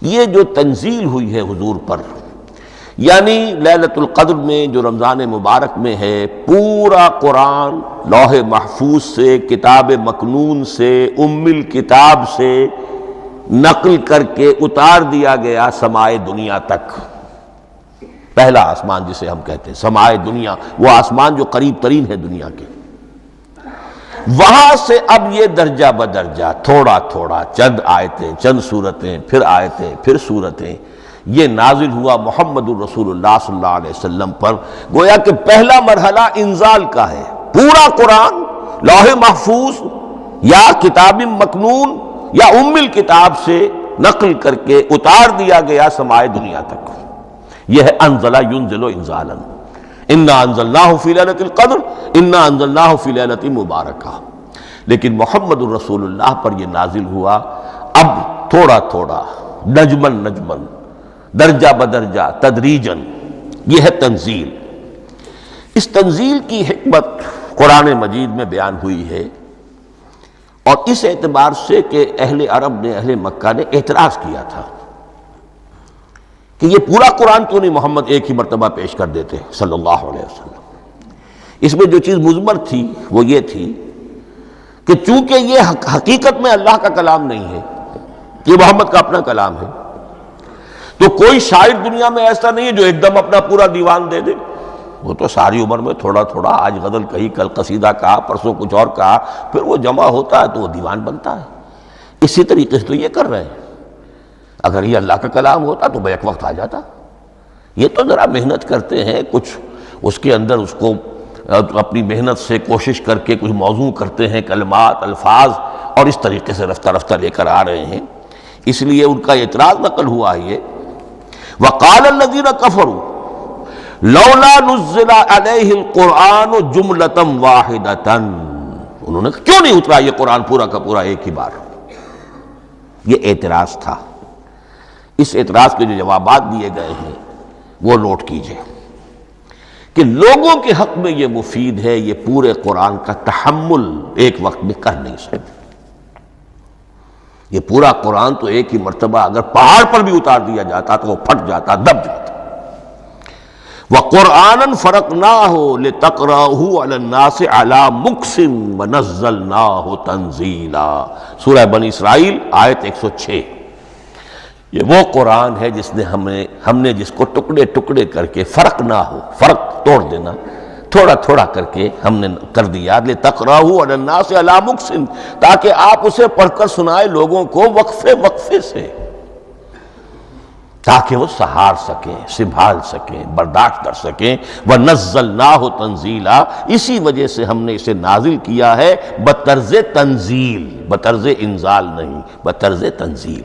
Speaker 2: یہ جو تنزیل ہوئی ہے حضور پر، یعنی لیلۃ القدر میں جو رمضان مبارک میں ہے، پورا قرآن لوح محفوظ سے، کتاب مکنون سے، ام الکتاب سے نقل کر کے اتار دیا گیا سمائے دنیا تک۔ پہلا آسمان جسے ہم کہتے ہیں سمائے دنیا، وہ آسمان جو قریب ترین ہے دنیا کے، وہاں سے اب یہ درجہ بدرجہ تھوڑا تھوڑا چند آیتیں، چند سورتیں، پھر آیتیں، پھر سورتیں، یہ نازل ہوا محمد الرسول اللہ صلی اللہ علیہ وسلم پر۔ گویا کہ پہلا مرحلہ انزال کا ہے، پورا قرآن لوح محفوظ یا کتاب مکنون یا ام الکتاب سے نقل کر کے اتار دیا گیا سمائے دنیا تک۔ یہ ہے انزل ینزل انزالا، انا انزلناہ فی لیلۃ القدر انا انزلناہ فی لیلۃ مبارکہ۔ لیکن محمد الرسول اللہ پر یہ نازل ہوا اب تھوڑا تھوڑا، نجمن نجمن، درجہ بدرجہ، تدریجاً۔ یہ ہے تنزیل۔ اس تنزیل کی حکمت قرآن مجید میں بیان ہوئی ہے، اور اس اعتبار سے کہ اہل عرب نے، اہل مکہ نے اعتراض کیا تھا کہ یہ پورا قرآن کیوں نہیں محمد ایک ہی مرتبہ پیش کر دیتے صلی اللہ علیہ وسلم۔ اس میں جو چیز مضمر تھی وہ یہ تھی کہ چونکہ یہ حقیقت میں اللہ کا کلام نہیں ہے، یہ محمد کا اپنا کلام ہے، تو کوئی شاعر دنیا میں ایسا نہیں ہے جو ایک دم اپنا پورا دیوان دے دے۔ وہ تو ساری عمر میں تھوڑا تھوڑا، آج غزل کہی، کل قصیدہ کہا، پرسوں کچھ اور کہا، پھر وہ جمع ہوتا ہے تو وہ دیوان بنتا ہے۔ اسی طریقے سے تو یہ کر رہے ہیں۔ اگر یہ اللہ کا کلام ہوتا تو بیک وقت آ جاتا۔ یہ تو ذرا محنت کرتے ہیں، کچھ اس کے اندر اس کو اپنی محنت سے کوشش کر کے کچھ موضوع کرتے ہیں، کلمات، الفاظ، اور اس طریقے سے رفتہ رفتہ لے کر آ رہے ہیں۔ اس لیے ان کا اعتراض نقل ہوا یہ، وقال الذین کفروا لولا نزل علیہ القرآن جملۃ واحدۃ، انہوں نے کیوں نہیں اترا یہ قرآن پورا کا پورا ایک ہی بار؟ یہ اعتراض تھا۔ اس اعتراض کے جو جوابات دیے گئے ہیں وہ نوٹ کیجئے کہ لوگوں کے حق میں یہ مفید ہے، یہ پورے قرآن کا تحمل ایک وقت میں کر نہیں سکتے۔ یہ پورا قرآن تو ایک ہی مرتبہ اگر پہاڑ پر بھی اتار دیا جاتا تو وہ پھٹ جاتا، دب جاتا۔ وَقُرْآنًا فَرَقْنَاهُ لِتَقْرَأَهُ عَلَى النَّاسِ عَلَى مُكْثٍ وَنَزَّلْنَاهُ تَنزِيلًا، سورہ بنی اسرائیل آیت 106۔ یہ وہ قرآن ہے جس نے ہم نے جس کو ٹکڑے ٹکڑے کر کے، فرق نہ ہو، فرق توڑ دینا، تھوڑا تھوڑا کر کے ہم نے کر دیا، لِتَقْرَأَهُ عَلَى النَّاسِ عَلَى مُكْثٍ، تاکہ آپ اسے پڑھ کر سنائے لوگوں کو وقفے وقفے سے، تاکہ وہ سہار سکیں، سنبھال سکیں، برداشت کر سکیں۔ وَنَزَّلْنَاهُ تَنزِيلًا، اسی وجہ سے ہم نے اسے نازل کیا ہے بطرز تنزیل، بطرز انزال نہیں، بطرز تنزیل۔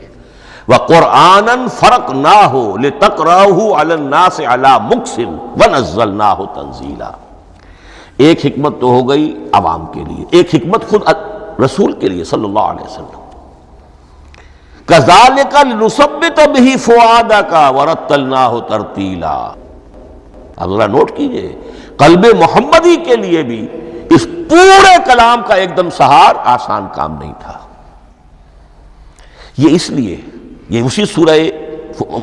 Speaker 2: وَقُرْآنًا فَرَقْنَاهُ لِتَقْرَأَهُ عَلَى النَّاسِ عَلَى مُكْثٍ وَنَزَّلْنَاهُ تَنزِيلًا۔ ایک حکمت تو ہو گئی عوام کے لیے، ایک حکمت خود رسول کے لیے صلی اللہ علیہ وسلم۔ كَذَلِكَ لِنُثَبِّتَ بِهِ فُؤَادَكَ وَرَتَّلْنَاهُ تَرْتِيلًا۔ اب ذرا نوٹ کیجئے، قلب محمدی کے لیے بھی اس پورے کلام کا ایک دم سہار آسان کام نہیں تھا۔ یہ اس لیے، یہ اسی سورہ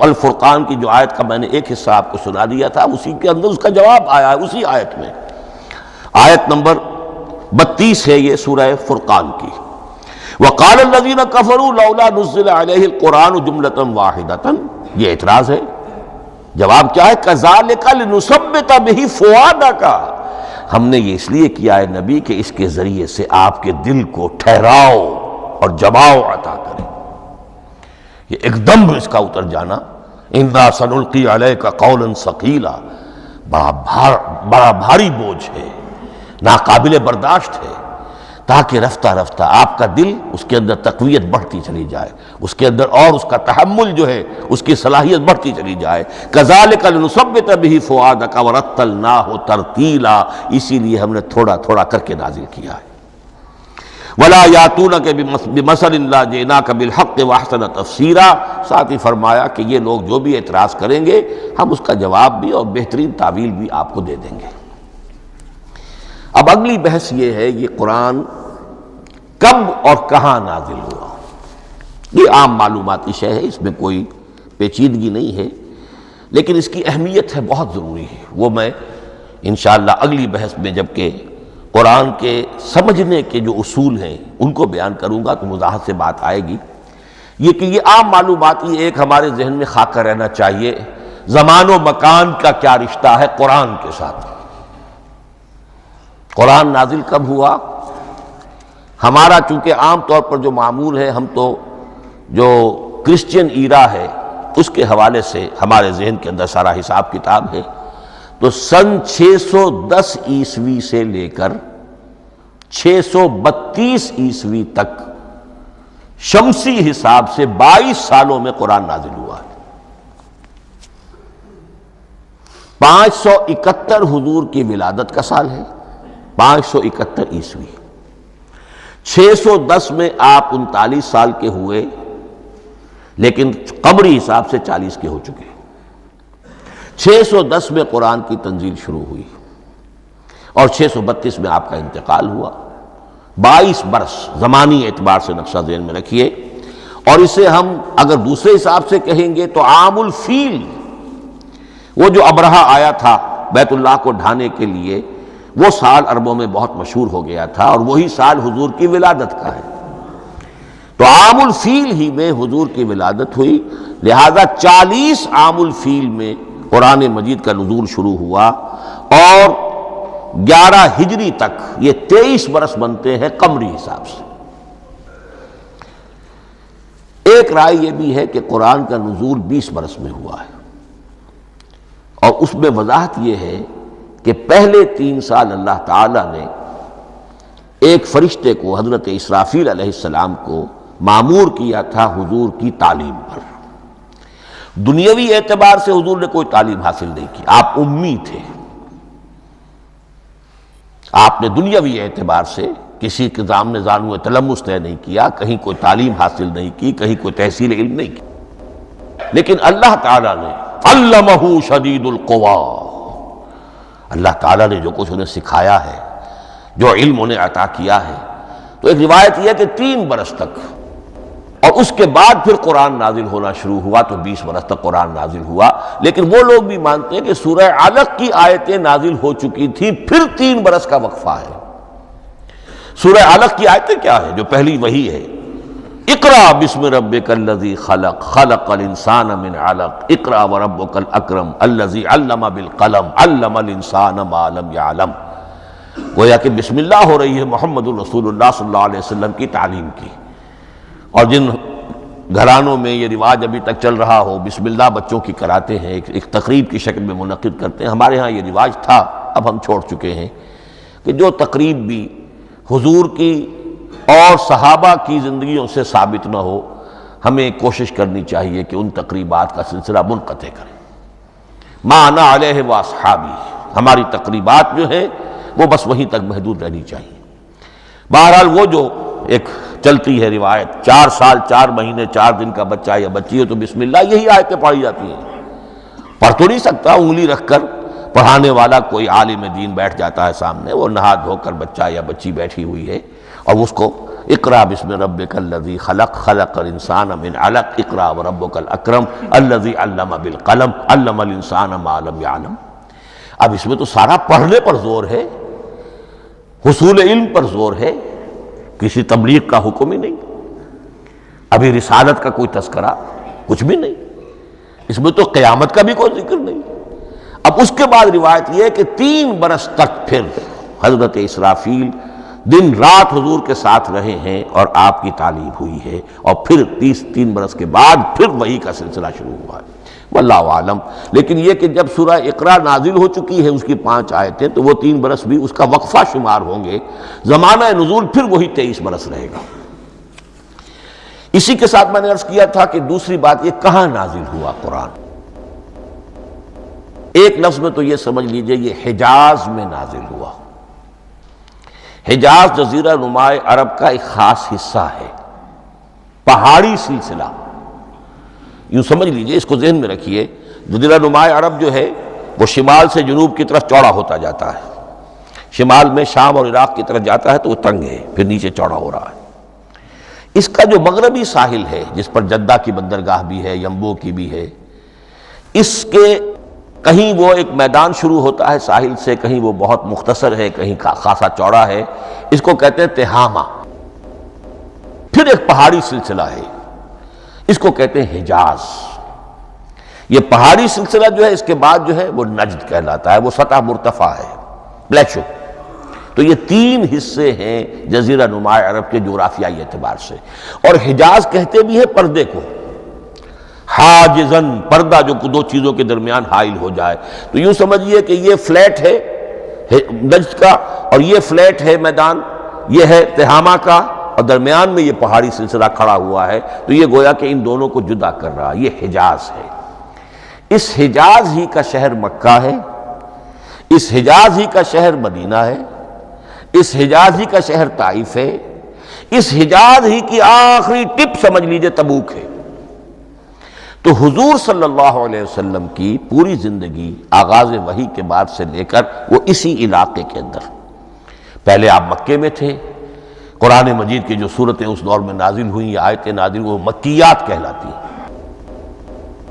Speaker 2: الفرقان کی جو آیت کا میں نے ایک حصہ آپ کو سنا دیا تھا، اسی کے اندر اس کا جواب آیا ہے، اسی آیت میں، آیت نمبر 32 ہے یہ سورہ فرقان کی۔ وقال الذین کفروا لولا نزل علیہ القرآن جملۃ واحدۃ، یہ اعتراض ہے۔ جواب کیا ہے؟ کذالک لنثبت بہ فؤادک، ہم نے یہ اس لیے کیا ہے نبی کہ اس کے ذریعے سے آپ کے دل کو ٹھہراؤ اور جماؤ عطا کرے۔ یہ ایک دم اس کا اتر جانا، انا سنلقی علیک قولا ثقیلا، بڑا بھاری بوجھ ہے، ناقابل برداشت ہے، تاکہ رفتہ رفتہ آپ کا دل، اس کے اندر تقویت بڑھتی چلی جائے، اس کے اندر اور اس کا تحمل جو ہے اس کی صلاحیت بڑھتی چلی جائے۔ کذالک لنثبت بہ فؤادک ورتلناہ ترتیلا، اسی لیے ہم نے تھوڑا تھوڑا کر کے نازل کیا ہے۔ وَلَا يَأْتُونَكَ بِمَثَلٍ إِلَّا جِئْنَاكَ بِالْحَقِّ وَأَحْسَنَ تَفْسِيرًا۔ ساتھ ہی فرمایا کہ یہ لوگ جو بھی اعتراض کریں گے ہم اس کا جواب بھی اور بہترین تعویل بھی آپ کو دے دیں گے۔ اب اگلی بحث یہ ہے یہ قرآن کب اور کہاں نازل ہوا۔ یہ عام معلوماتی شے ہے، اس میں کوئی پیچیدگی نہیں ہے، لیکن اس کی اہمیت ہے بہت ضروری ہے، وہ میں انشاءاللہ اگلی بحث میں جبکہ قرآن کے سمجھنے کے جو اصول ہیں ان کو بیان کروں گا تو وضاحت سے بات آئے گی۔ یہ کہ یہ عام معلوماتی ایک ہمارے ذہن میں خاکہ رہنا چاہیے، زمان و مکان کا کیا رشتہ ہے قرآن کے ساتھ۔ قرآن نازل کب ہوا؟ ہمارا چونکہ عام طور پر جو معمول ہے، ہم تو جو کرسچین ایرا ہے اس کے حوالے سے ہمارے ذہن کے اندر سارا حساب کتاب ہے، تو سن 610 عیسوی سے لے کر 632 عیسوی تک شمسی حساب سے 22 سالوں میں قرآن نازل ہوا ہے۔ 571 حضور کی ولادت کا سال ہے، 571 عیسوی۔ 610 میں آپ 39 سال کے ہوئے، لیکن قمری حساب سے 40 کے ہو چکے۔ 610 میں قرآن کی تنزیل شروع ہوئی اور 632 میں آپ کا انتقال ہوا۔ 22 برس زمانی اعتبار سے نقشہ ذہن میں رکھیے، اور اسے ہم اگر دوسرے حساب سے کہیں گے تو عام الفیل، وہ جو ابرہہ آیا تھا بیت اللہ کو ڈھانے کے لیے، وہ سال عربوں میں بہت مشہور ہو گیا تھا، اور وہی سال حضور کی ولادت کا ہے، تو عام الفیل ہی میں حضور کی ولادت ہوئی، لہذا 40 عام الفیل میں قرآن مجید کا نزول شروع ہوا، اور 11 ہجری تک یہ 23 برس بنتے ہیں قمری حساب سے۔ ایک رائے یہ بھی ہے کہ قرآن کا نزول 20 برس میں ہوا ہے، اور اس میں وضاحت یہ ہے کہ پہلے 3 سال اللہ تعالی نے ایک فرشتے کو حضرت اسرافیل علیہ السلام کو مامور کیا تھا حضور کی تعلیم پر۔ دنیاوی اعتبار سے حضور نے کوئی تعلیم حاصل نہیں کی، آپ امی تھے، آپ نے دنیاوی اعتبار سے کسی کے سامنے زانو تلمس طے نہیں کیا، کہیں کوئی تعلیم حاصل نہیں کی، کہیں کوئی تحصیل علم نہیں کی، لیکن اللہ تعالیٰ نے علمہ شدید القوا، اللہ تعالیٰ نے جو کچھ انہیں سکھایا ہے، جو علم انہیں عطا کیا ہے، تو ایک روایت یہ ہے کہ 3 برس تک، اور اس کے بعد پھر قرآن نازل ہونا شروع ہوا تو 20 برس تک قرآن نازل ہوا۔ لیکن وہ لوگ بھی مانتے ہیں کہ سورہ علق کی آیتیں نازل ہو چکی تھی، پھر 3 برس کا وقفہ ہے۔ سورہ علق کی آیتیں کیا ہے؟ جو پہلی وحی ہے، اقرأ بسم ربک الذی خلق خلق الانسان من علق اقرأ وربک الاکرم الذی علم بالقلم علم الانسان ما لم یعلم۔ گویا کہ بسم اللہ ہو رہی ہے محمد الرسول اللہ صلی اللہ علیہ وسلم کی تعلیم کی، اور جن گھرانوں میں یہ رواج ابھی تک چل رہا ہو، بسم اللہ بچوں کی کراتے ہیں، ایک تقریب کی شکل میں منعقد کرتے ہیں، ہمارے ہاں یہ رواج تھا، اب ہم چھوڑ چکے ہیں، کہ جو تقریب بھی حضور کی اور صحابہ کی زندگیوں سے ثابت نہ ہو، ہمیں کوشش کرنی چاہیے کہ ان تقریبات کا سلسلہ منقطع کریں۔ ما انا علیہ واصحابی، ہماری تقریبات جو ہیں وہ بس وہیں تک محدود رہنی چاہیے۔ بہرحال وہ جو ایک چلتی ہے روایت، 4 سال 4 مہینے 4 دن کا بچہ یا بچی ہے تو بسم اللہ یہی آیتیں پڑھی جاتی ہیں، پڑھ تو نہیں سکتا، انگلی رکھ کر پڑھانے والا کوئی عالم دین بیٹھ جاتا ہے سامنے، وہ نہا دھو کر بچہ یا بچی بیٹھی ہوئی ہے، اور اس کو اقرأ بسم ربک الذی خلق خلق الانسان من علق اقرأ وربک الاکرم الذی علم بالقلم علم الانسان ما لم یعلم۔ اب اس میں تو سارا پڑھنے پر زور ہے، حصول علم پر زور ہے، کسی تبلیغ کا حکم ہی نہیں، ابھی رسالت کا کوئی تذکرہ کچھ بھی نہیں، اس میں تو قیامت کا بھی کوئی ذکر نہیں۔ اب اس کے بعد روایت یہ ہے کہ 3 برس تک پھر حضرت اسرافیل دن رات حضور کے ساتھ رہے ہیں اور آپ کی تعلیم ہوئی ہے، اور پھر 3 برس کے بعد پھر وحی کا سلسلہ شروع ہوا ہے، واللہ عالم۔ لیکن یہ کہ جب سورہ اقرا نازل ہو چکی ہے اس کی 5 آیتیں، تو وہ 3 برس بھی اس کا وقفہ شمار ہوں گے، زمانہ نزول پھر وہی 23 برس رہے گا۔ اسی کے ساتھ میں نے عرض کیا تھا کہ دوسری بات یہ کہاں نازل ہوا قرآن۔ ایک لفظ میں تو یہ سمجھ لیجئے یہ حجاز میں نازل ہوا۔ حجاز جزیرہ نماء عرب کا ایک خاص حصہ ہے، پہاڑی سلسلہ، یوں سمجھ لیجئے، اس کو ذہن میں رکھیے۔ جزیرہ نماء عرب جو ہے وہ شمال سے جنوب کی طرف چوڑا ہوتا جاتا ہے، شمال میں شام اور عراق کی طرف جاتا ہے تو وہ تنگ ہے، پھر نیچے چوڑا ہو رہا ہے۔ اس کا جو مغربی ساحل ہے جس پر جدہ کی بندرگاہ بھی ہے، ینبو کی بھی ہے، اس کے کہیں وہ ایک میدان شروع ہوتا ہے ساحل سے، کہیں وہ بہت مختصر ہے، کہیں خاصا چوڑا ہے، اس کو کہتے ہیں تہامہ۔ پھر ایک پہاڑی سلسلہ ہے، اس کو کہتے ہیں حجاز۔ یہ پہاڑی سلسلہ جو ہے اس کے بعد جو ہے وہ نجد کہلاتا ہے، وہ سطح مرتفع ہے، پلیٹو۔ تو یہ تین حصے ہیں جزیرہ نماء عرب کے جغرافیائی اعتبار سے، اور حجاز کہتے بھی ہیں پردے کو، حاجزن، پردہ جو دو چیزوں کے درمیان حائل ہو جائے۔ تو یوں سمجھیے کہ یہ فلیٹ ہے نجد کا، اور یہ فلیٹ ہے میدان، یہ ہے تہامہ کا، اور درمیان میں یہ پہاڑی سلسلہ کھڑا ہوا ہے، تو یہ گویا کہ ان دونوں کو جدا کر رہا، یہ حجاز ہے۔ اس حجاز ہی کا شہر مکہ ہے، اس حجاز ہی کا شہر مدینہ ہے، اس حجاز ہی کا شہر طائف ہے، اس حجاز ہی کی آخری ٹپ سمجھ لیجئے تبوک ہے۔ تو حضور صلی اللہ علیہ وسلم کی پوری زندگی آغاز وحی کے بعد سے لے کر وہ اسی علاقے کے اندر، پہلے آپ مکے میں تھے، قرآن مجید کی جو صورتیں اس دور میں نازل ہوئیں، یہ آیتیں نازل وہ مکیات کہلاتی ہیں۔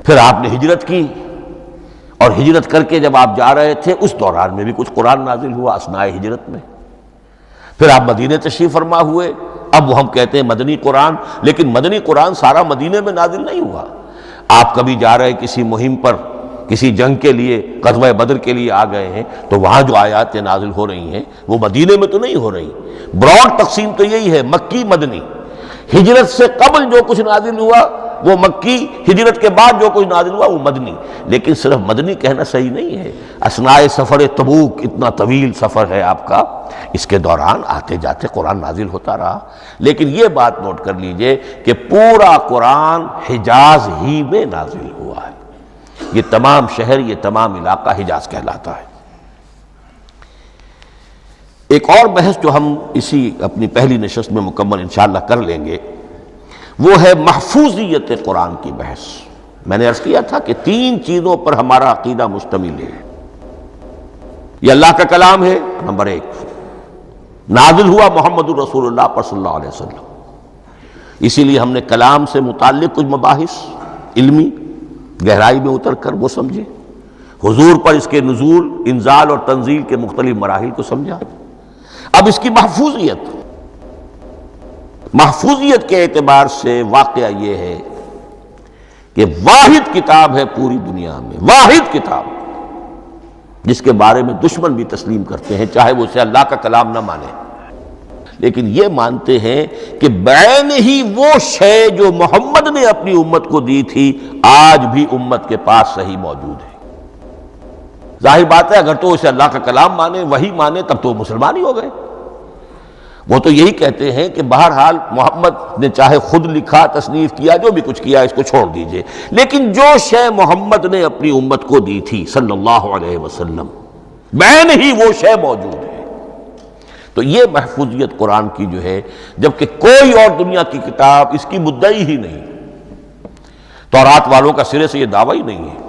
Speaker 2: پھر آپ نے ہجرت کی، اور ہجرت کر کے جب آپ جا رہے تھے اس دوران میں بھی کچھ قرآن نازل ہوا اثناء ہجرت میں۔ پھر آپ مدینے تشریف فرما ہوئے، اب وہ ہم کہتے ہیں مدنی قرآن، لیکن مدنی قرآن سارا مدینے میں نازل نہیں ہوا۔ آپ کبھی جا رہے کسی مہم پر، کسی جنگ کے لیے، غزوہ بدر کے لیے آ گئے ہیں، تو وہاں جو آیات نازل ہو رہی ہیں وہ مدینے میں تو نہیں ہو رہی۔ براڈ تقسیم تو یہی ہے، مکی مدنی۔ ہجرت سے قبل جو کچھ نازل ہوا وہ مکی، ہجرت کے بعد جو کچھ نازل ہوا وہ مدنی۔ لیکن صرف مدنی کہنا صحیح نہیں ہے، اثناء سفر تبوک، اتنا طویل سفر ہے آپ کا، اس کے دوران آتے جاتے قرآن نازل ہوتا رہا۔ لیکن یہ بات نوٹ کر لیجئے کہ پورا قرآن حجاز ہی میں نازل ہوا ہے، یہ تمام شہر، یہ تمام علاقہ حجاز کہلاتا ہے۔ ایک اور بحث جو ہم اسی اپنی پہلی نشست میں مکمل انشاءاللہ کر لیں گے، وہ ہے محفوظیت قرآن کی بحث۔ میں نے عرض کیا تھا کہ تین چیزوں پر ہمارا عقیدہ مشتمل ہے۔ یہ اللہ کا کلام ہے، نمبر ایک، نازل ہوا محمد الرسول اللہ پر صلی اللہ علیہ وسلم، اسی لیے ہم نے کلام سے متعلق کچھ مباحث علمی گہرائی میں اتر کر وہ سمجھے، حضور پر اس کے نزول، انزال اور تنزیل کے مختلف مراحل کو سمجھا۔ اب اس کی محفوظیت کے اعتبار سے واقعہ یہ ہے کہ واحد کتاب ہے پوری دنیا میں، واحد کتاب جس کے بارے میں دشمن بھی تسلیم کرتے ہیں، چاہے وہ اسے اللہ کا کلام نہ مانے، لیکن یہ مانتے ہیں کہ بعین ہی وہ شے جو محمد نے اپنی امت کو دی تھی آج بھی امت کے پاس صحیح موجود ہے۔ ظاہر بات ہے اگر تو اسے اللہ کا کلام مانے، وہی مانے، تب تو مسلمان ہی ہو گئے۔ وہ تو یہی کہتے ہیں کہ بہرحال محمد نے چاہے خود لکھا، تصنیف کیا، جو بھی کچھ کیا، اس کو چھوڑ دیجئے، لیکن جو شے محمد نے اپنی امت کو دی تھی صلی اللہ علیہ وسلم، بعین ہی وہ شے موجود ہے۔ تو یہ محفوظیت قرآن کی جو ہے، جبکہ کوئی اور دنیا کی کتاب اس کی مدعی ہی نہیں۔ تورات والوں کا سرے سے یہ دعویٰ ہی نہیں ہے،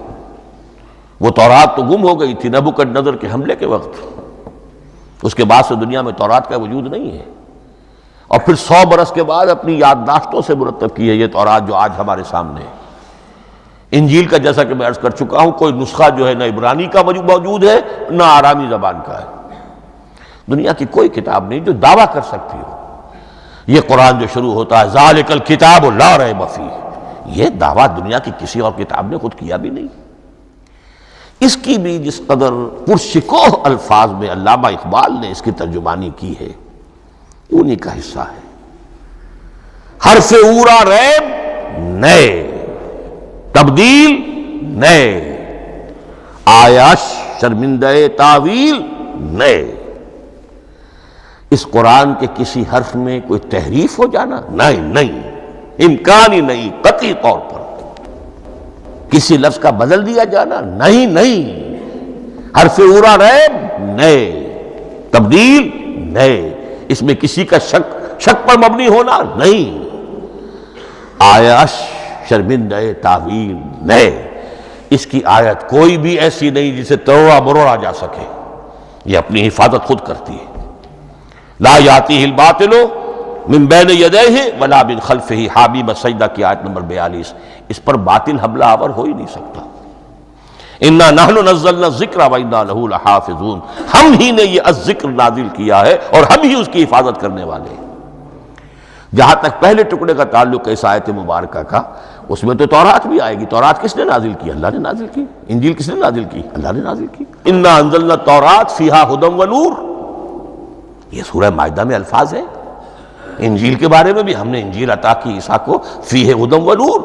Speaker 2: وہ تورات تو گم ہو گئی تھی نبوکدنضر کے حملے کے وقت، اس کے بعد سے دنیا میں تورات کا وجود نہیں ہے، اور پھر 100 برس کے بعد اپنی یادداشتوں سے مرتب کی ہے یہ تورات جو آج ہمارے سامنے ہے۔ انجیل کا جیسا کہ میں عرض کر چکا ہوں، کوئی نسخہ جو ہے نہ عبرانی کا موجود ہے نہ آرامی زبان کا ہے، دنیا کی کوئی کتاب نہیں جو دعویٰ کر سکتی ہو۔ یہ قرآن جو شروع ہوتا ہے ذالک الکتاب لا ریب فیہ، یہ دعویٰ دنیا کی کسی اور کتاب نے خود کیا بھی نہیں۔ اس کی بھی جس قدر پرشکوہ الفاظ میں علامہ اقبال نے اس کی ترجمانی کی ہے، انہی کا حصہ ہے۔ حرف اورا ریب نئے، تبدیل نئے، آیا شرمندہ تعویل نئے۔ اس قرآن کے کسی حرف میں کوئی تحریف ہو جانا نہیں، امکان ہی نہیں، قطعی طور پر۔ کسی لفظ کا بدل دیا جانا نہیں، حرف اورا ریب نئے، تبدیل نئے۔ اس میں کسی کا شک پر مبنی ہونا نہیں، آیت شرمندہ تعویل نئے، اس کی آیت کوئی بھی ایسی نہیں جسے توڑا مروڑا جا سکے، یہ اپنی حفاظت خود کرتی ہے۔ لا یاتیہ الباطل من بین یدیہ ولا من خلفہ، حامیم السجدہ کی آیت نمبر 42، اس پر باطل حملہ آور ہو ہی نہیں سکتا۔ انا نحن نزلنا الذکر وانا لہ لحافظون، ہم ہی نے یہ الذکر نازل کیا ہے اور ہم ہی اس کی حفاظت کرنے والے ہیں۔ جہاں تک پہلے ٹکڑے کا تعلق ہے اس آیت مبارکہ کا، اس میں تو تورات بھی آئے گی۔ تورات کس نے نازل کی؟ اللہ نے نازل کی۔ انجیل کس نے نازل کی؟ اللہ نے نازل کی۔ انا انزلنا التوراۃ فیہا ھدی ونور، یہ سورہ مائدہ میں الفاظ ہیں۔ انجیل کے بارے میں بھی ہم نے انجیل عطا کی عیسیٰ کو، فیہ ھدی ونور،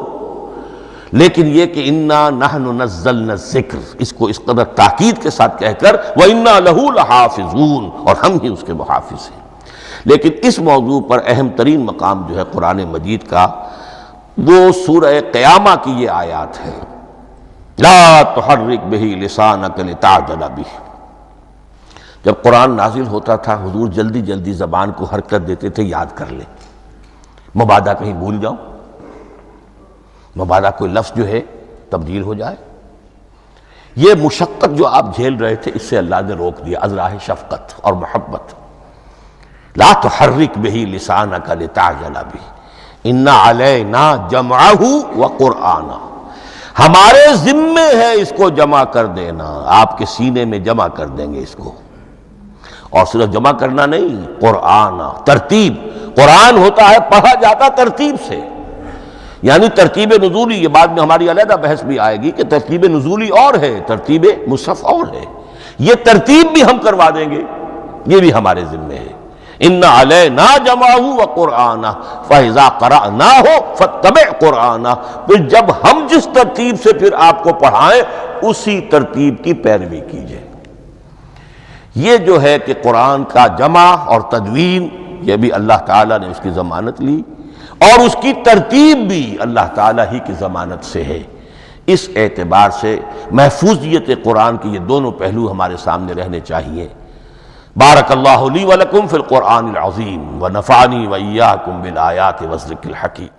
Speaker 2: لیکن یہ کہ انا نحن نزلنا الذکر، اس کو اس قدر تاکید کے ساتھ کہہ کر وَإِنَّا لَهُ لَحَافِظُونَ، اور ہم ہی اس کے محافظ ہیں۔ لیکن اس موضوع پر اہم ترین مقام جو ہے قرآن مجید کا، وہ سورہ قیامہ کی یہ آیات ہے، لا تحرک بہ لسانک لتعجل بہ۔ جب قرآن نازل ہوتا تھا حضور جلدی جلدی زبان کو حرکت دیتے تھے، یاد کر لیں، مبادا کہیں بھول جاؤ، مبادا کوئی لفظ جو ہے تبدیل ہو جائے۔ یہ مشقت جو آپ جھیل رہے تھے، اس سے اللہ نے روک دیا از راہ شفقت اور محبت۔ لا تحرک بہ لسانک لتعجل بہ ان علینا جمعہ وقرآنہ، ہمارے ذمے ہے اس کو جمع کر دینا، آپ کے سینے میں جمع کر دیں گے اس کو، اور صرف جمع کرنا نہیں، قرآن ترتیب، قرآن ہوتا ہے پڑھا جاتا ترتیب سے، یعنی ترتیب نزولی، یہ بعد میں ہماری علیحدہ بحث بھی آئے گی کہ ترتیب نزولی اور ہے، ترتیب مصحف اور ہے، یہ ترتیب بھی ہم کروا دیں گے، یہ بھی ہمارے ذمے ہے۔ ان علینا جمعہ وقرآنہ فاذا قرأناہ فاتبع قرآنہ، پھر جب ہم جس ترتیب سے پھر آپ کو پڑھائیں اسی ترتیب کی پیروی کیجئے۔ یہ جو ہے کہ قرآن کا جمع اور تدوین، یہ بھی اللہ تعالیٰ نے اس کی ضمانت لی، اور اس کی ترتیب بھی اللہ تعالیٰ ہی کی ضمانت سے ہے۔ اس اعتبار سے محفوظیت قرآن کے یہ دونوں پہلو ہمارے سامنے رہنے چاہیے۔ بارک اللہ لی ولکم فی القرآن العظیم ونفعنی وإیاکم بالآیات والذکر الحکیم۔